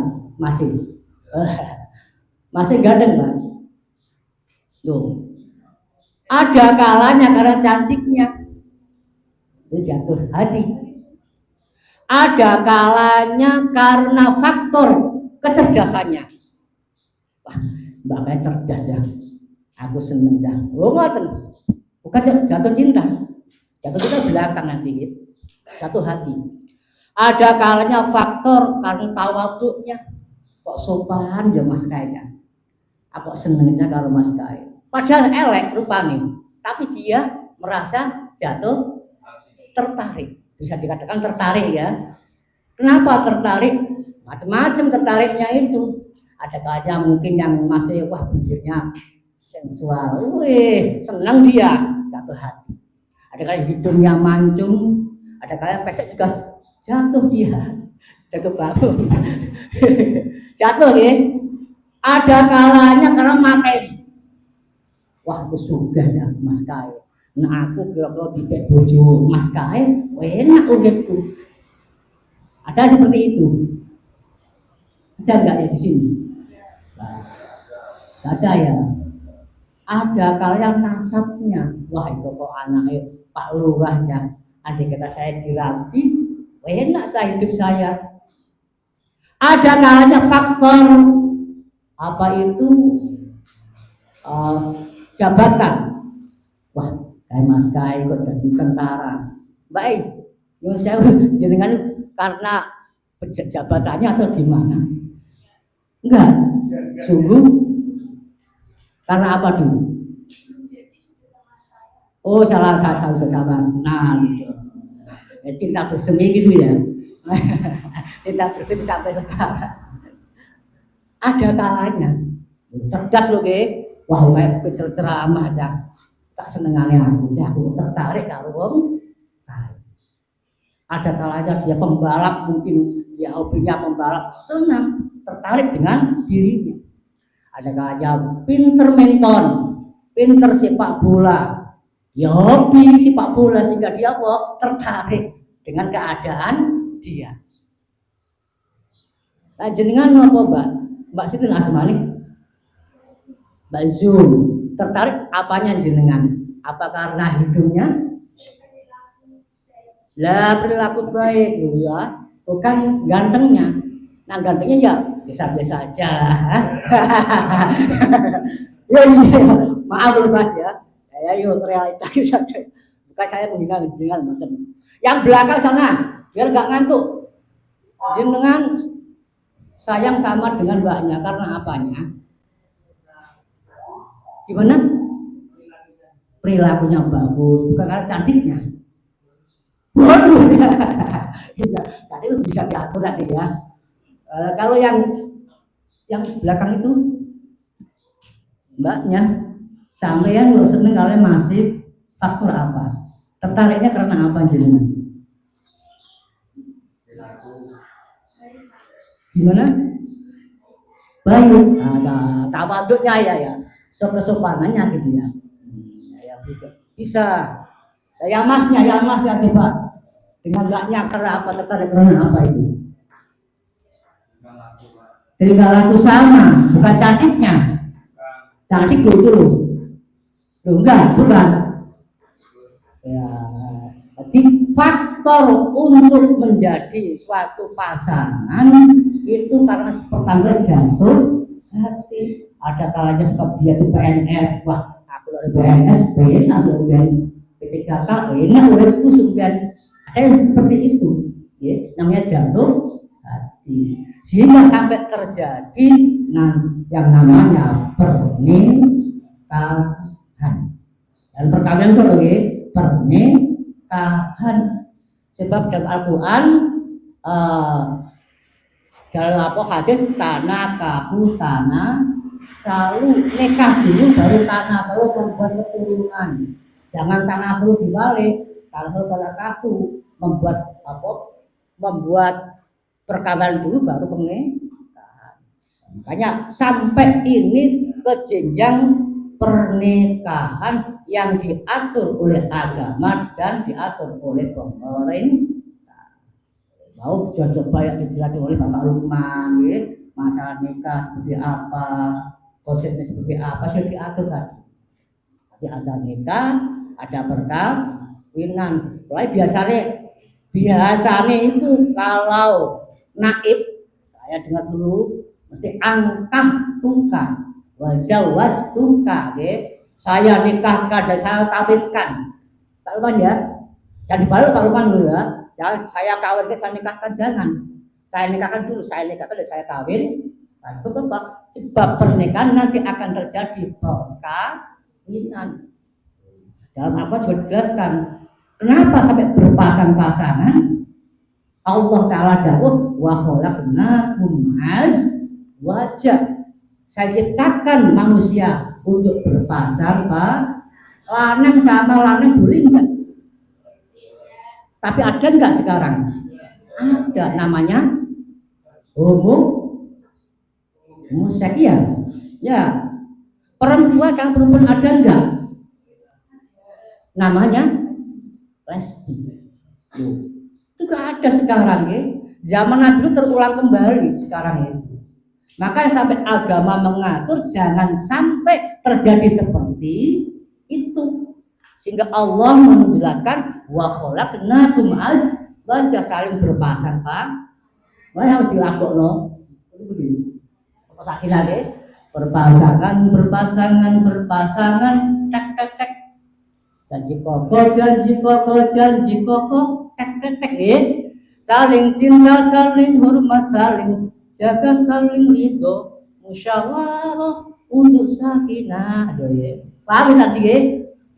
Masih ganteng mbak? Loh, ada kalanya karena cantiknya itu jatuh hati. Ada kalanya karena faktor kecerdasannya. Wah, mbak kayak cerdas ya. Aku seneng ya. Oh, ngoten. Bukan jatuh cinta. Jatuh cinta belakang nanti gitu. Jatuh hati. Ada kalanya faktor karena tawaduknya. Kok sopan ya Mas kayaknya. Aku senengnya kalau Mas Kai. Padahal elek rupanya, tapi dia merasa jatuh tertarik. Bisa dikatakan tertarik ya. Kenapa tertarik? Macam-macam tertariknya itu. Ada kalanya mungkin yang masih wah bibirnya sensual, senang dia jatuh hati. Ada kalanya hidungnya mancung, ada kalanya pesek juga jatuh dia, jatuh bangun, jatuh ya. Ada kalanya karena materi. Wah, aku sudah ya Mas Kai. Nah, aku kira-kira dipek bojo Mas Kai, enak uripku. Ada seperti itu. Ada enggak ya di sini? Nah, ada ya. Ada kalian nasabnya. Wah, itu kok anaknya Pak Lurah ya. Adik kata saya dirapi, enak saya hidup saya. Ada kalanya faktor apa itu jabatan. Wah, kayak Mas Kai kok jadi tentara. Baik, yang saya jenengan karena jabatannya atau gimana? Enggak, sungguh karena apa dulu? Oh, salah sama kenal gitu. Cinta bersemi gitu ya. Cinta bersemi sampai sekarang. Ada kalanya cerdas loh ke. Wah, pinter ceramah aja. Tak senengane aku, aku tertarik karo wong. Ada kalanya dia pembalap, mungkin dia hobinya pembalap, senang, tertarik dengan dirinya. Ada kalanya pinter menton, pinter sepak bola, dia hobi sepak bola sehingga dia kok tertarik dengan keadaan dia. Nah, jenengan apa Mbak Siti Asmani? Mbak Zum, tertarik apanya jenengan? Apa karena hidungnya? Lah perilaku baik loh ya, bukan gantengnya. Nah gantengnya ya biasa-biasa aja lah. Ya iya, maaf loh Mas ya. Ya yuk realita saja. Bukan saya menghina jenengan betul. Yang belakang sana biar nggak ngantuk. Jenengan sayang sama dengan mbaknya karena apanya? Gimana? Perilakunya bagus, bukan karena cantiknya. Bagus ya. Jadi itu bisa diatur nanti ya. Kalau yang belakang itu mbaknya sampean lo seneng kalau masih faktor apa? Tertariknya karena apa jenengan? Gimana? Baik. Ada tawaduknya ya. Kesopanannya gitu ya. Ya bisa. Yang masnya coba dengan gak nyakar apa tertarik karena apa itu? Tinggal laku sama, bukan cantiknya. Cantik itu loh. Enggak, bukan. Ya, jadi faktor untuk menjadi suatu pasangan itu karena pertama jatuh hati. Ada kalanya sebab dia itu PNS, wah aku dari PNS, langsung P3K, enak uripku sumpian. Ada yang seperti itu, ya, namanya jatuh hati. Sehingga sampai terjadi yang namanya pernikahan. Dan perkawinan itu lagi pernikahan. Sebab dalam Al-Quran dalam hadis tanah selalu nikah dulu baru tanah selalu membuat keturunan. Jangan tanah selalu dibalik, tanah selalu kaku membuat perkawinan dulu baru pernikahan. Makanya sampai ini ke jenjang pernikahan yang diatur oleh agama dan diatur oleh pemerintah. Mau coba yang dijelaskan oleh Bapak Lukman, ya, masalah nikah seperti apa, konsepnya seperti apa, sudah diatur tadi. Jadi ada nikah, ada perkawinan. Biasanya itu kalau naib, saya dengar dulu, mesti angkah tungkah. Wazawaz tungkah, saya nikahkan dan saya kawinkan. Pak Luman ya, jangan dibalik Pak Luman dulu ya. Jangan saya kawinkan, saya nikahkan, jangan. Saya nikahkan dulu, saya nikahkan dan saya kawin. Nah, itu sebab pernikahan nanti akan terjadi perkawinan. Dalam apa juga dijelaskan, kenapa sampai berpasang-pasangan? Allah Ta'ala dawuh wa khalaqnakum azwaja. Saya ciptakan manusia untuk berpasang, Pak. Lanang sama lanang boleh enggak? Tapi ada enggak sekarang? Ada, namanya homoseksual. Ya, perempuan sama perempuan ada enggak? Namanya lesbi. Itu enggak ada sekarang, ya. Zaman Nabi itu terulang kembali sekarang itu. Maka sampai agama mengatur jangan sampai terjadi seperti itu. Sehingga Allah menjelaskan wa khalaqnakum azwaja, saling berpasang, Pak. Wah yang dilakokno. Apa sakit lagi? Berpasangan, tek. Janji kokoh, tek. Saling cinta, saling hormat, saling jaga, saling ridho, musyawarah untuk sakinah. Paham tadi ya?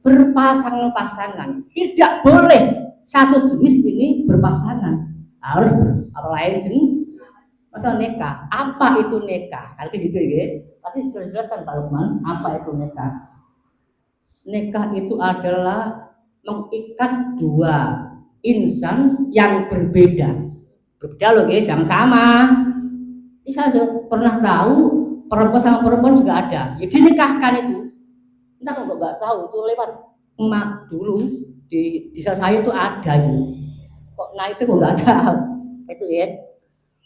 Berpasangan-pasangan, tidak boleh satu jenis ini berpasangan, harus lain jenis. Masa nikah, apa itu nikah? Kalau gitu ya, tadi sudah jelaskan Pak Lukman, apa itu nikah? Nikah itu adalah mengikat dua insan yang berbeda loh, jangan sama. Ini saya pernah tahu perempuan sama perempuan juga ada, ya dinikahkan itu. Entah kok nggak tahu, itu lewat emak dulu di desa saya itu ada gitu. Kok naiknya kok nggak tahu? Itu ya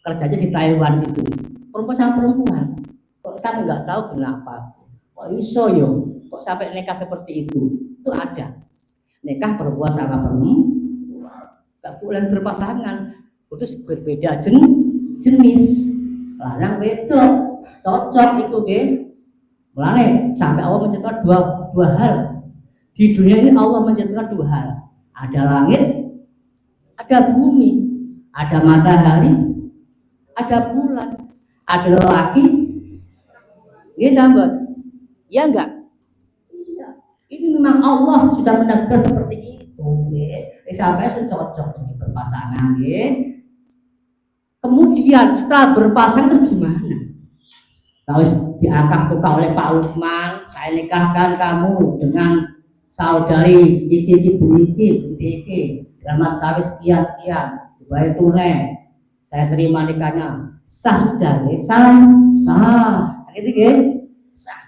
kerjanya di Taiwan itu. Perempuan sama perempuan, kok sampai nggak tahu kenapa? Kok iso yo? Kok sampai nikah seperti itu? Itu ada nikah perempuan sama perempuan, nggak boleh berpasangan, itu berbeda jenis. Lanang wedok cocok itu mulane sampai Allah menciptakan dua hal di dunia ini. Allah menciptakan dua hal, ada langit, ada bumi, ada matahari, ada bulan, ada lelaki, ya enggak? Iya. Ini memang Allah sudah menakdirkan seperti itu, sampai cocok ini berpasangan, Kemudian setelah berpasangan itu gimana? Kalau diangkat tukar oleh Pak Lukman, saya nikahkan kamu dengan saudari Iki dengan mas kawin sekian, dibayar tunai, saya terima nikahnya, sah sudah, sah, gitu sah.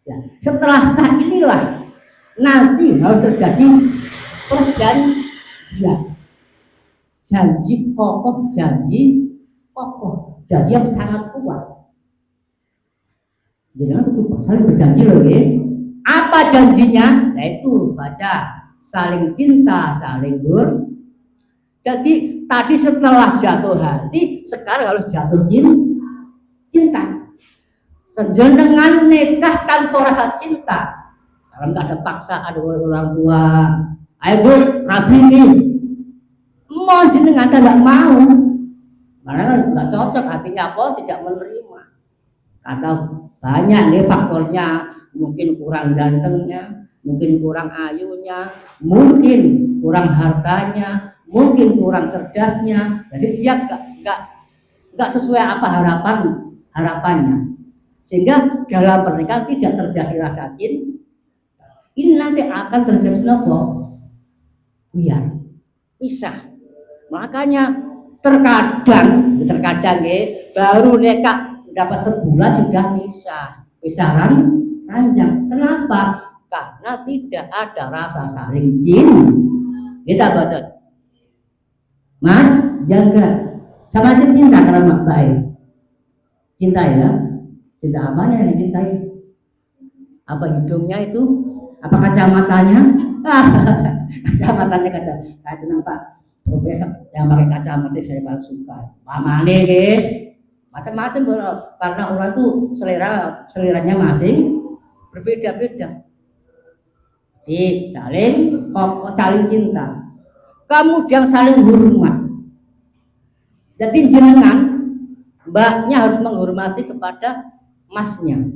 Ya. Setelah sah inilah nanti harus terjadi perjanjian. Janji kokoh, janji kokoh, janji yang sangat kuat. Jangan itu saling berjanji loh ya. Apa janjinya? Yaitu baca saling cinta, saling Jadi tadi setelah jatuh hati, sekarang harus jatuh cinta. Senjenengan nikah tanpa rasa cinta. Kalau nggak ada paksaan orang tua, ayo bu, rabi nih. Mau jenengan tidak mau, karena nggak cocok hatinya apa, tidak menerima. Karena banyak nih faktornya, mungkin kurang gantengnya, mungkin kurang ayunya, mungkin kurang hartanya, mungkin kurang cerdasnya. Jadi dia nggak sesuai apa harapannya, sehingga dalam pernikahan tidak terjadi rasa cinta. Ini nanti akan terjadi apa? Buyar, pisah. Makanya terkadang ya, baru nikah dapat sebulan sudah pisahan panjang. Kenapa? Karena tidak ada rasa saling cinta. Kita betul, Mas, jaga sama aja cinta karena mak baik. Cinta ya, cinta apanya yang dicintai? Apa hidungnya itu? Apa kacamatanya? Kacamatanya kata, saya senang Pak. Profesor yang pakai kacamata saya paling suka. Pamane ke, macam-macam karena orang tuh seleranya masing berbeda-beda. Saling cinta, kemudian saling hormat. Jadi jenengan mbaknya harus menghormati kepada masnya.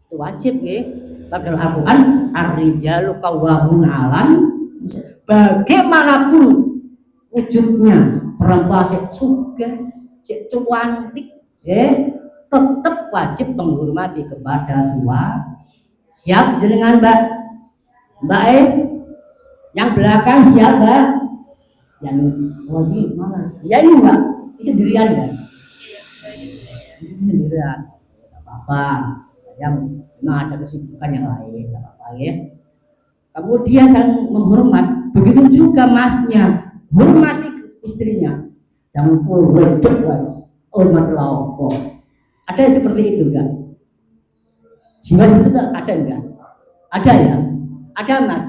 Itu wajib ya. Dalam Al-Quran, ar-rijalu qawwamuna 'alan, bagaimanapun wujudnya perempuan sik sugih, sik cantik, tetap wajib menghormati kepada suami. Siap jenengan Mbak? Yang belakang siapa? Yang lagi mana? Ya ini Mbak, ini sendirian Mbak. Ini sendirian, tidak apa-apa. Yang memang ada kesibukan yang lain, tidak apa-apa ya. Kemudian saling menghormat, begitu juga masnya, hormati istrinya. Jangan wedok, hormat lawan. Ada yang seperti itu enggak? Jiwa seperti itu ada enggak? Ada ya? Ada Mas.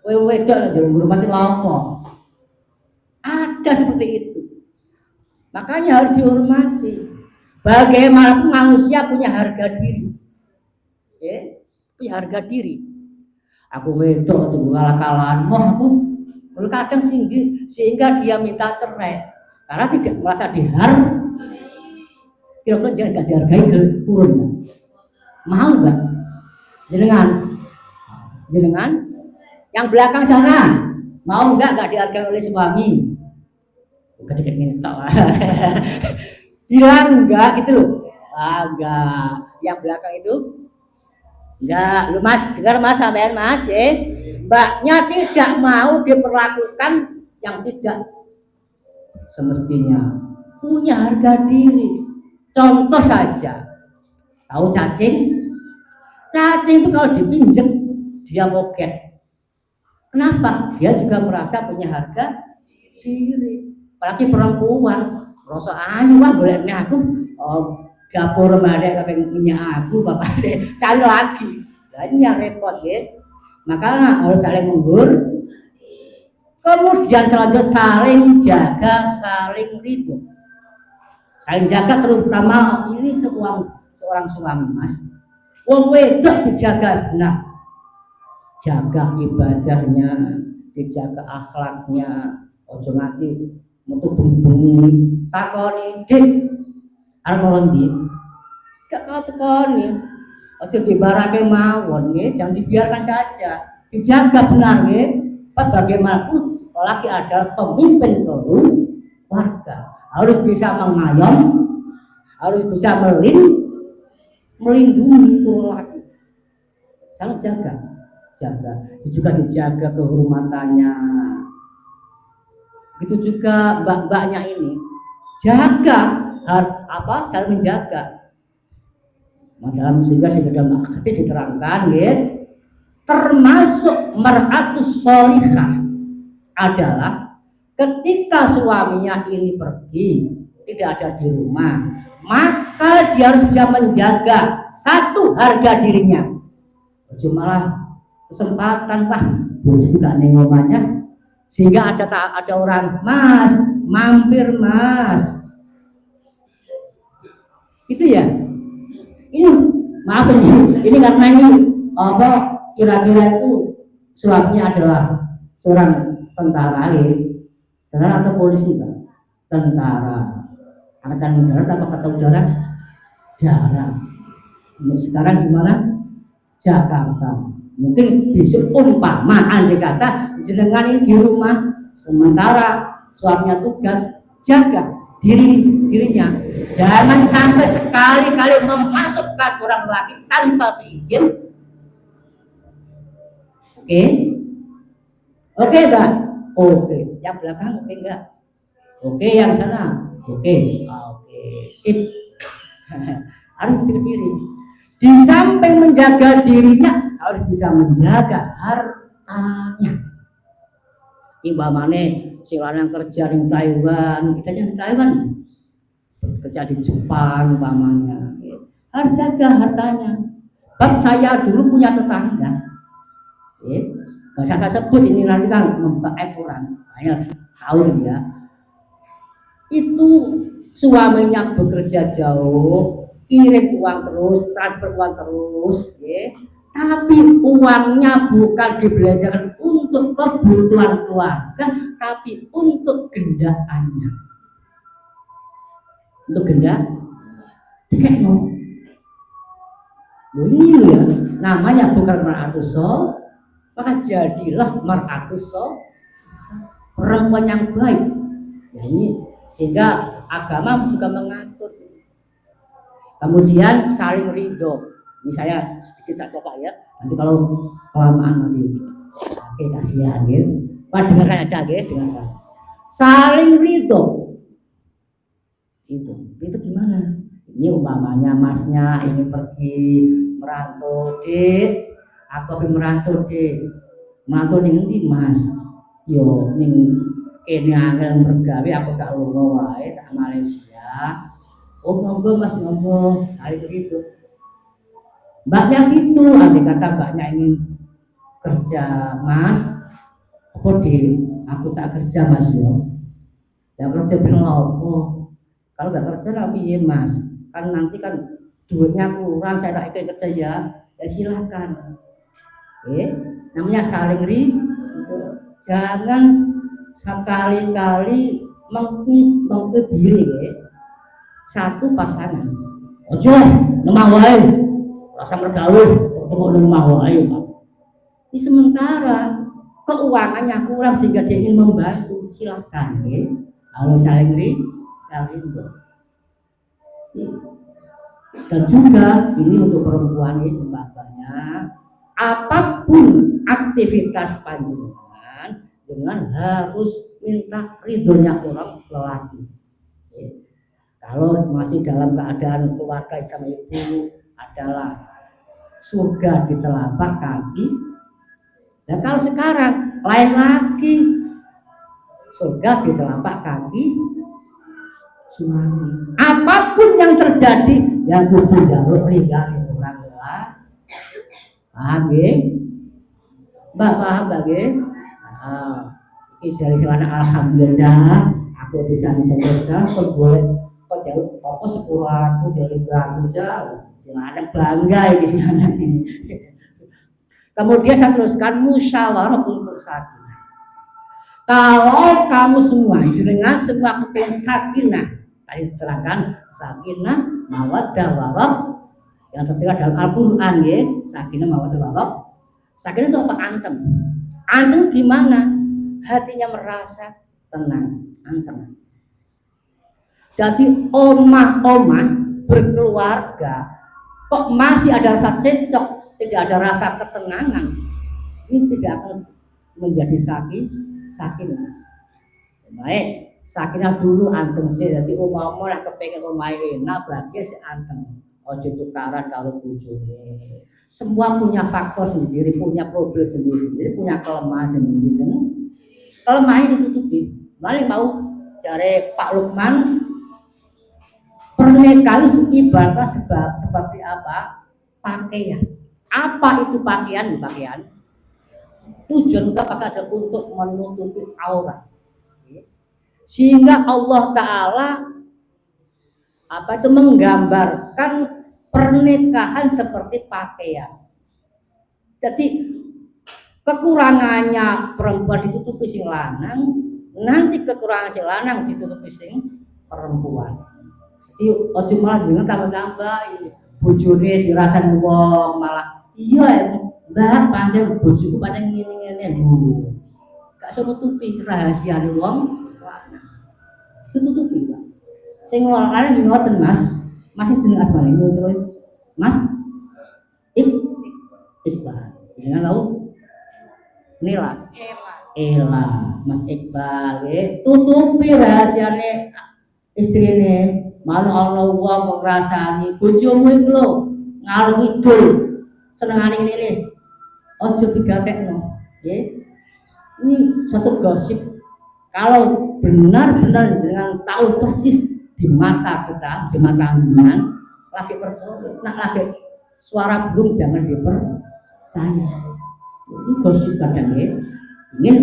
Wedok jangan hormati lawan. Ada seperti itu. Makanya harus dihormati. Bagaimanapun manusia punya harga diri. Punya harga diri. Aku wedok tunggu kalah-kalahan, aku kadang sehingga dia minta cerai karena tidak merasa dihargai. Kira-kira jangan gak dihargai turun. Mau nggak? Jenengan yang belakang sana mau nggak dihargai oleh suami? Deket-deket minta. Bilang enggak gitu loh. Enggak. Yang belakang itu enggak, lu Mas, dengar Mas sampean Mas ya. Mbaknya tidak mau diperlakukan yang tidak semestinya. Punya harga diri. Contoh saja. Tahu cacing? Cacing itu kalau dipinjek dia moket. Kenapa? Dia juga merasa punya harga diri. Apalagi perempuan, merasa wah boleh aku. Dapur ada yang punya aku, bapak deh cari lagi, banyak repot ya. Makanya harus saling menggur. Kemudian selanjutnya saling jaga, saling ridho. Saling jaga terutama ini seorang suami Mas. Wong wedok dijaga benar, jaga ibadahnya, dijaga akhlaknya. Ojo nganti metu bengi-bengi takoni dik arep ngondi gak kau tekoni aja dibarake mawon nggih, jangan dibiarkan saja, dijaga benar nggih. Bagaimanapun laki adalah pemimpin keluarga, harus bisa mengayom, harus bisa melindungi itu laki. Sangat jaga, juga dijaga kehormatannya. Begitu juga mbak-mbaknya ini jaga cara menjaga. Dalam sehingga dalam akad diterangkan ya, termasuk mar'atus sholihah adalah ketika suaminya ini pergi, tidak ada di rumah, maka dia harus bisa menjaga satu harga dirinya. Malah kesempatan lah, bojo gak nengok aja, sehingga ada orang, Mas, mampir Mas, gitu ya. Ini maaf ini karena ini apa kira-kira itu suaminya adalah seorang tentara ya. Tentara atau polisi Pak? Tentara. Angkatan udara apa kata udara? Darat. Sekarang di mana? Jakarta. Mungkin besok umpama andai kata jenengan ini di rumah sementara suaminya tugas, jaga dirinya. Jangan sampai sekali-kali memasukkan orang lagi tanpa seizin. Oke? Oke enggak? Oke. Yang belakang oke enggak? Oke, yang sana. Oke. Oke, sip. Harus diri. Di samping menjaga dirinya harus bisa menjaga hartanya. Ibaratnya si lanang kerja di Taiwan, kita di Taiwan, kerja di Jepang, umpamanya, harus jaga hartanya. Bab saya dulu punya tetangga, nggak saya sebut ini nanti kan membuka orang, hanya tahu dia. Itu suaminya bekerja jauh, kirim uang terus, transfer uang terus, tapi uangnya bukan dibelanjakan untuk kebutuhan keluarga, tapi untuk gendaannya. Untuk gendak, tekno. Ini ya, namanya bukan mar'atus sholihah, maka jadilah mar'atus sholihah, perempuan yang baik. Ya ini sehingga agama juga mengatur. Kemudian saling ridho. Misalnya sedikit saja Pak ya, nanti kalau kelamaan nanti oke kasihan ya. Pak dengarkan aja ya, dengarkan. Saling ridho. Itu gimana? Ini umpamanya masnya ingin pergi merantau, Dek. Aku pengen merantau, Dek. Merantau ning endi, Mas? Yo ning kene angel mergawe aku tak lunga wae tak Malaysia. Oh monggo Mas, monggo. Hari itu mbaknya gitu, andai kata mbaknya ingin kerja Mas, apa aku tak kerja Mas yo. Ya kerja bilang apa? Kalau nggak kerja lah piye Mas? Kan nanti kan duitnya kurang, saya tak ikut kerja ya. Ya silakan. Namanya saling ridho. Jangan sekali-kali mengkebiri satu pasangan. Ojo lemah wae. Rasa mergawe ketemu lemah wae, Pak. Ini sementara keuangannya kurang sehingga dia ingin membantu, silakan Kalau saling ridho. Dan juga ini untuk perempuan itu bapaknya, apapun aktivitas panjenengan jangan harus minta ridhonya orang lelaki. Kalau masih dalam keadaan keluarga sama ibu adalah surga di telapak kaki. Dan kalau sekarang lain lagi, surga di telapak kaki suami. Apapun yang terjadi, yang kudu jalur ridhane orang tua. Paham ya? Mbak paham bagi? Ini dari sana alhamdulillah aku bisa kerja, boleh jalur apa sepuluh aku dari aku jauh. Silahkan bangga ini silahkan. Kemudian saya teruskan musyawarah untuk sakinah. Kalau kamu semua jenengan semua kepengen sakinah, tadi diterangkan sakinah mawaddah warahmah yang tertera dalam Al-Qur'an ya, sakinah mawaddah warahmah. Sakinah itu apa? Antem gimana? Hatinya merasa tenang, antem. Jadi omah-omah berkeluarga kok masih ada rasa cecok, tidak ada rasa ketenangan, ini tidak akan menjadi sakinah. Baik, sakinah dulu anteng sih. Jadi omah-omah lah kepengen omah enak bahagia si anteng. ojo tukaran karo bojone. Semua punya faktor sendiri, punya problem sendiri, punya kelemahan sendiri. Kelemahan ditutupi. Malah mau cari Pak Lukman, pernikahan ibaratnya seperti apa? Pakaian. Apa itu pakaian? Pakaian tujuan kita pakai ada untuk menutupi aurat, sehingga Allah Ta'ala apa itu menggambarkan pernikahan seperti pakaian. Jadi kekurangannya perempuan ditutupi sing lanang, nanti kekurangan sing lanang ditutupi sing perempuan. Jadi ojo malah dengan tambah-tambah bojone dirasan wong malah iya mbak pancen bojoku pancen ngene-ngene lho. Gak iso nutupi rahasiane wong lanang. Ditutupi, Pak. Sing ngolakane nggih ngoten, Mas. Masih jeneng asmane Mas Iqbal. Jenengan laut Nila. Ela, Mas Iqbal nggih. Tutupi rahasiane istrine. Malah ana wong ngrasani bojomu iku lho ngalung idul. Senengane ngene. Ojo digakekno, nggih. Ini satu gosip. Kalau benar-benar jenengan tahu persis di mata kita, di mata jenengan lagi percaya, nak lagi suara burung jangan dipercaya. Ini gosip kadang ya, ingin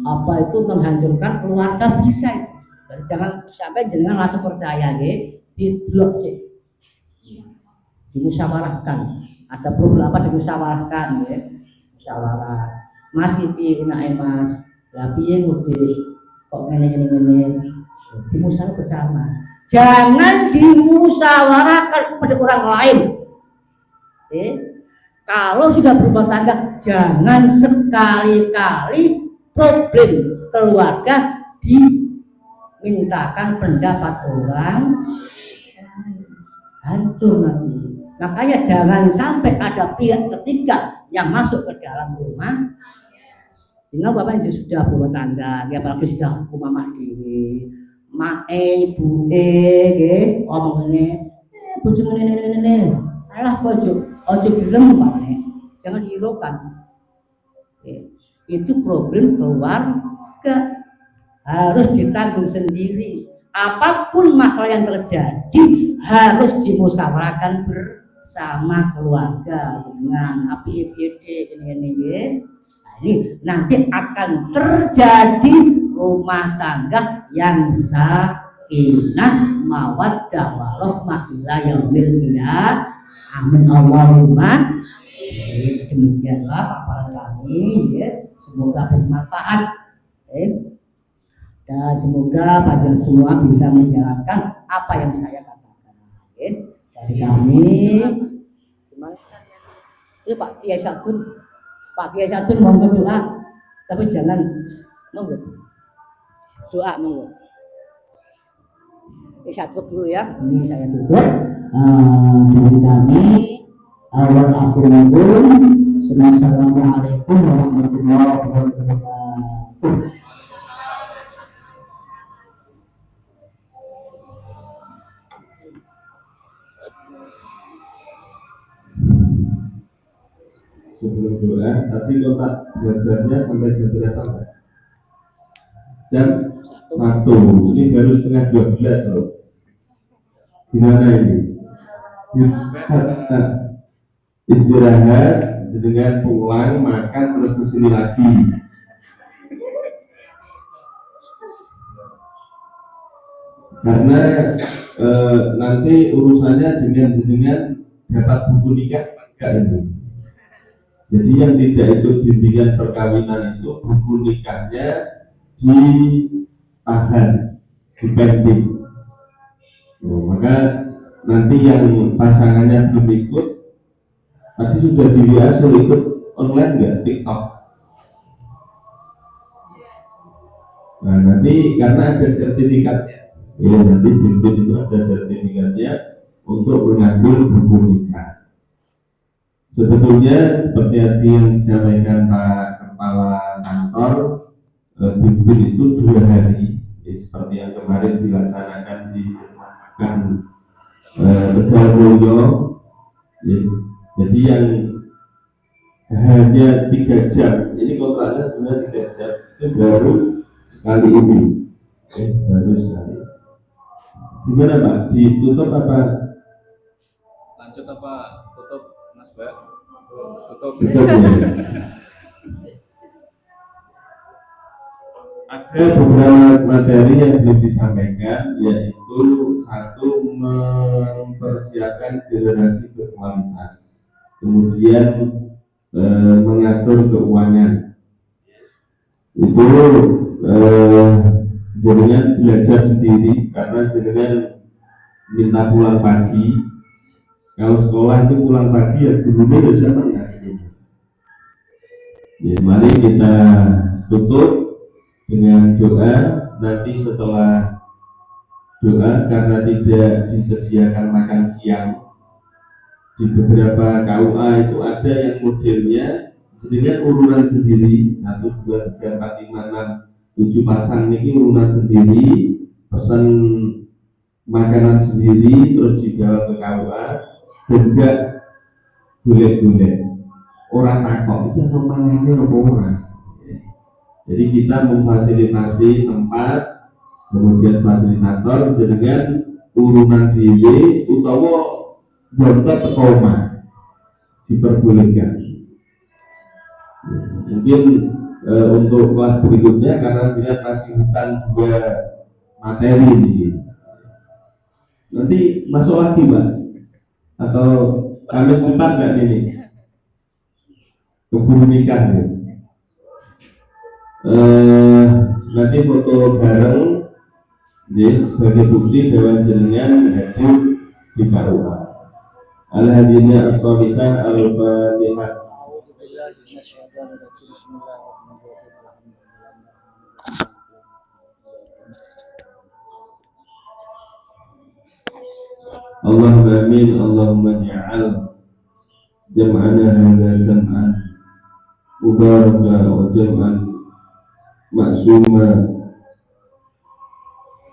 apa itu menghancurkan keluarga bisa itu. Jadi jangan sampai jenengan langsung percaya ya, didelok sih, dimusyawarahkan. Ada problem apa dimusyawarahkan ya, musyawarah. Mas iki enake Mas, lah piye ngudi kok ngene dimusyawarah bersama. Jangan dimusyawarahkan pada orang lain. Kalau sudah berumah tangga, jangan sekali-kali problem keluarga dimintakan pendapat orang lain. Hancur nanti. Makanya jangan sampai ada pihak ketiga yang masuk ke dalam rumah. Tinggal bapak yang sudah berumah tangga, apalagi sudah umamah diri, ibu ngomong ini, bojomu ini, alah ojo gelem Pak, jangan dihiraukan. Itu problem keluarga, harus ditanggung sendiri. Apapun masalah yang terjadi harus dimusyawarahkan bersama keluarga dengan APBD ini. Ini nanti akan terjadi rumah tangga yang sakinah mawaddah warahmah ila yaumil qiyamah. Amin Allahumma. Demikianlah paparan kami ya. Semoga bermanfaat dan semoga pada semua bisa menjalankan apa yang saya katakan dari kami. Gimana? Itu Pak Kiai Satun. Pak Kiai Satun mau berdoa, tapi jangan monggo. Doa monggo. Saya tutup dulu ya. Ini saya tutup. Dari kami Assalamualaikum warahmatullahi wabarakatuh. Sebelum doa, tadi kotak belajarnya sampai jam berapa Pak? Jam 1. Ini baru setengah 12 loh. Gimana ini? Istirahat, dengan pulang, makan, terus kesini lagi. Karena nanti urusannya dengan dapat buku nikah enggak ini. Jadi yang tidak ikut bimbingan perkawinan itu buku nikahnya ditahan, dipending. Maka nanti yang pasangannya belum ikut, tadi sudah di WA suruh ikut online nggak TikTok. Nah nanti karena ada sertifikatnya, ya nanti bimbing itu ada sertifikatnya untuk mengambil buku nikah. Sebetulnya seperti yang disampaikan Pak Kepala Kantor, bimbing itu 2 hari, seperti yang kemarin dilaksanakan di makan Tegal Mulyo. Ya. Jadi yang hanya 3 jam, ini kontraknya sebenarnya 3 jam, itu baru sekali ini. Baru sekali. Gimana Pak? Ditutup apa? Lanjut apa tutup Mas Mbak? Tutup. Tutup ya. Ada beberapa materi yang belum disampaikan, yaitu satu, mempersiapkan generasi berkualitas, kemudian mengatur keuangan. Itu jenengan belajar sendiri karena jenengan minta pulang pagi. Kalau sekolah itu pulang pagi ya gurunya ya senang ngasihnya. Ya, mari kita tutup dengan doa. Nanti setelah doa, karena tidak disediakan makan siang di beberapa KUA itu ada yang modelnya sedikit urunan sendiri, 1, 2, 3, 4, 5, 6, 7 pasang ini urunan sendiri, pesan makanan sendiri, terus dibawa ke KUA, dan enggak golek-golek orang takut itu yang mangannya apa orang. Jadi kita memfasilitasi tempat, kemudian fasilitator jenengan urunan dhewe utawa bontot koma diperbolehkan. Mungkin untuk kelas berikutnya karena dia masih hutan 2 materi ini. Nanti masuk lagi Pak atau Kamis depan nggak ini keburu nikah ya. Nanti foto bareng ya, sebagai bukti bahwa jenengan hadir di KUA. Al-hadiyah as-salihah al-fatihah. Allahumma amin. Allahumma ja'al jam'ana hadha jam'an mubarakah wa jam'an maksuma.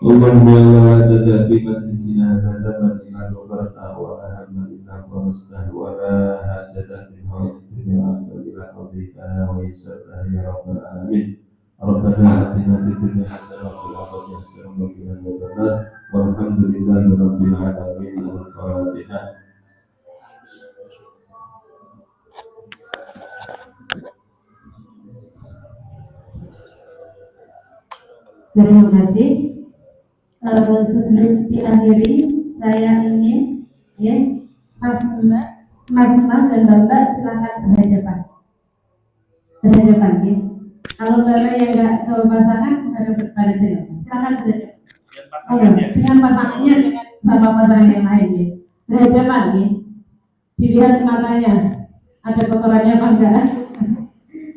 Allahumma la tada fi majlisina hadaban ila nufarta wa ahamma ila farastah wa la hajatan min hawajidina ila qadika wa yisarta ya rabbal alamin. Rabbana atina fid dunya hasanah wa fil akhirati hasanah wa qina adzabannar. Walhamdulillahi rabbil alamin. Al-Fatihah. Terima kasih. Sebelum diakhiri, saya ingin Mas dan Bapak silakan berhadapan. Ya. Kalau Bapak yang nggak ke pasangan, harus pada jelas. Silakan berhadapan. Dengan pasangannya, jangan sama pasangan yang lain ya. Berhadapan ya. Dilihat matanya, ada kotorannya apa enggak?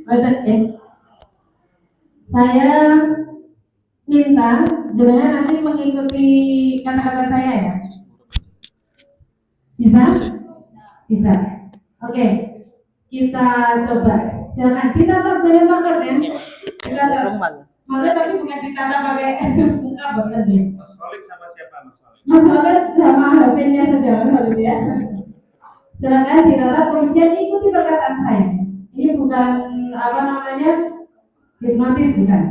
Betul ya. Saya minta jangan nanti mengikuti kata-kata saya ya. Bisa. Oke, kita coba. Jangan ditatap, jangan banget ya. Ditatap. Malah tapi bukan ditatap pakai muka banget ya. Mas Khalid sama siapa Mas Khalid? Mas Khalid sama HP-nya saja Mas Khalid ya. Silakan ditatap, kemudian ikuti perkataan saya. Ini bukan hipnotis bukan.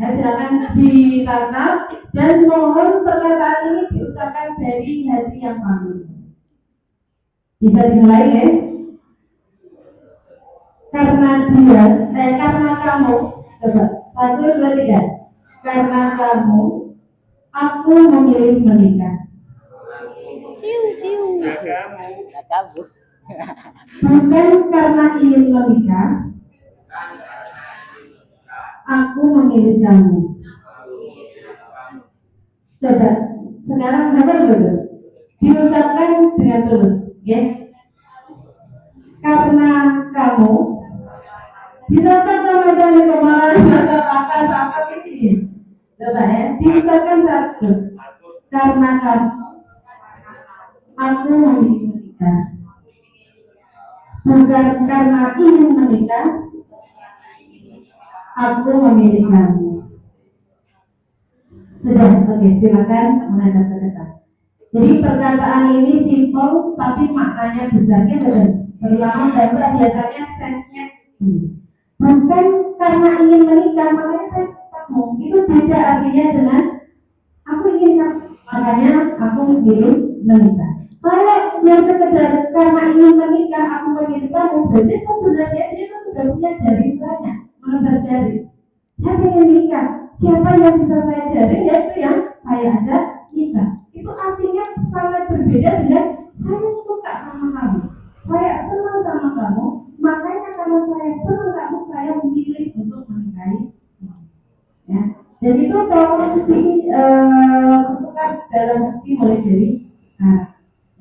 Ya, silakan ditatap dan mohon perkataan ini diucapkan dari hati yang tulus. Bisa dimulai ya? Karena kamu, coba 1, 2, 3. Karena kamu, aku memilih menikah. Bukan karena ingin menikah, aku memilih kamu. Coba sekarang hafal betul. Diucapkan dengan tulus, ya. Karena kamu, ditatap sama dari kemarin, tatap apa ini. Coba ya, diucapkan secara tulus. Karena kamu, aku memilih menikah. Bukan karena ingin menikah, aku memilih kamu. Sudah, oke, silakan menghadap ke depan. Jadi perkataan ini simpel tapi maknanya besarnya terlalu dan biasanya sensenya bukan karena ingin menikah makanya saya kamu itu beda artinya dengan aku ingin kamu makanya aku ingin menikah. Kalau dia sekedar karena ingin menikah aku memilih kamu berarti sebenarnya dia itu sudah punya jaring banyak menebar jaring. Saya ingin nikah, siapa yang bisa saya jaring ya itu yang saya ajak nikah. Itu artinya sangat berbeda dengan saya suka sama kamu, saya senang sama kamu, makanya karena saya senang kamu saya memilih untuk menikahi kamu. Ya. Dan itu tolong dimasukkan dalam hati mulai dari sekarang.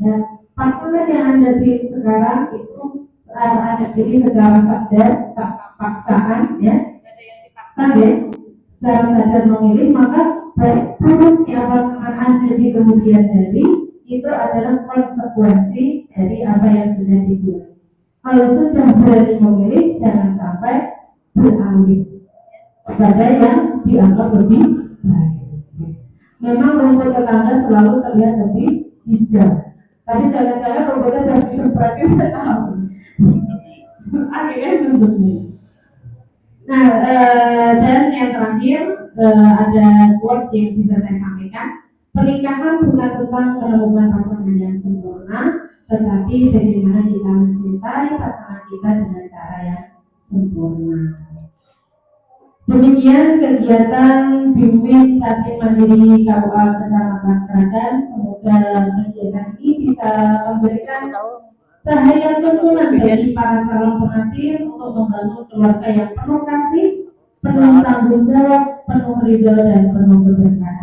Ya. Pasangan yang Anda pilih sekarang itu Anda pilih secara sadar, tak paksaan, ya. Sadar, secara sadar memilih maka produknya pasangan Anda di kemudian hari itu adalah konsekuensi dari apa yang sudah dibuat. Kalau sudah berani memilih, jangan sampai beralih kepada yang dianggap lebih baik. Memang rumput tetangga selalu terlihat lebih hijau, tapi jangan-jangan rumputnya sudah disemprotkan setahun. Akhirnya bentuknya. Nah, dan yang terakhir ada quotes yang bisa saya sampaikan. Pernikahan bukan tentang menemukan pasangan yang sempurna, tetapi bagaimana kita mencintai pasangan kita dengan cara yang sempurna. Demikian kegiatan Bimbing Cantik Mandiri KUA Kecamatan Kragan. Semoga kegiatan ini bisa memberikan cahaya tuntunan bagi para calon pengantin untuk membangun keluarga yang penuh kasih, penuh tanggung jawab, penuh ridho dan penuh keberkahan.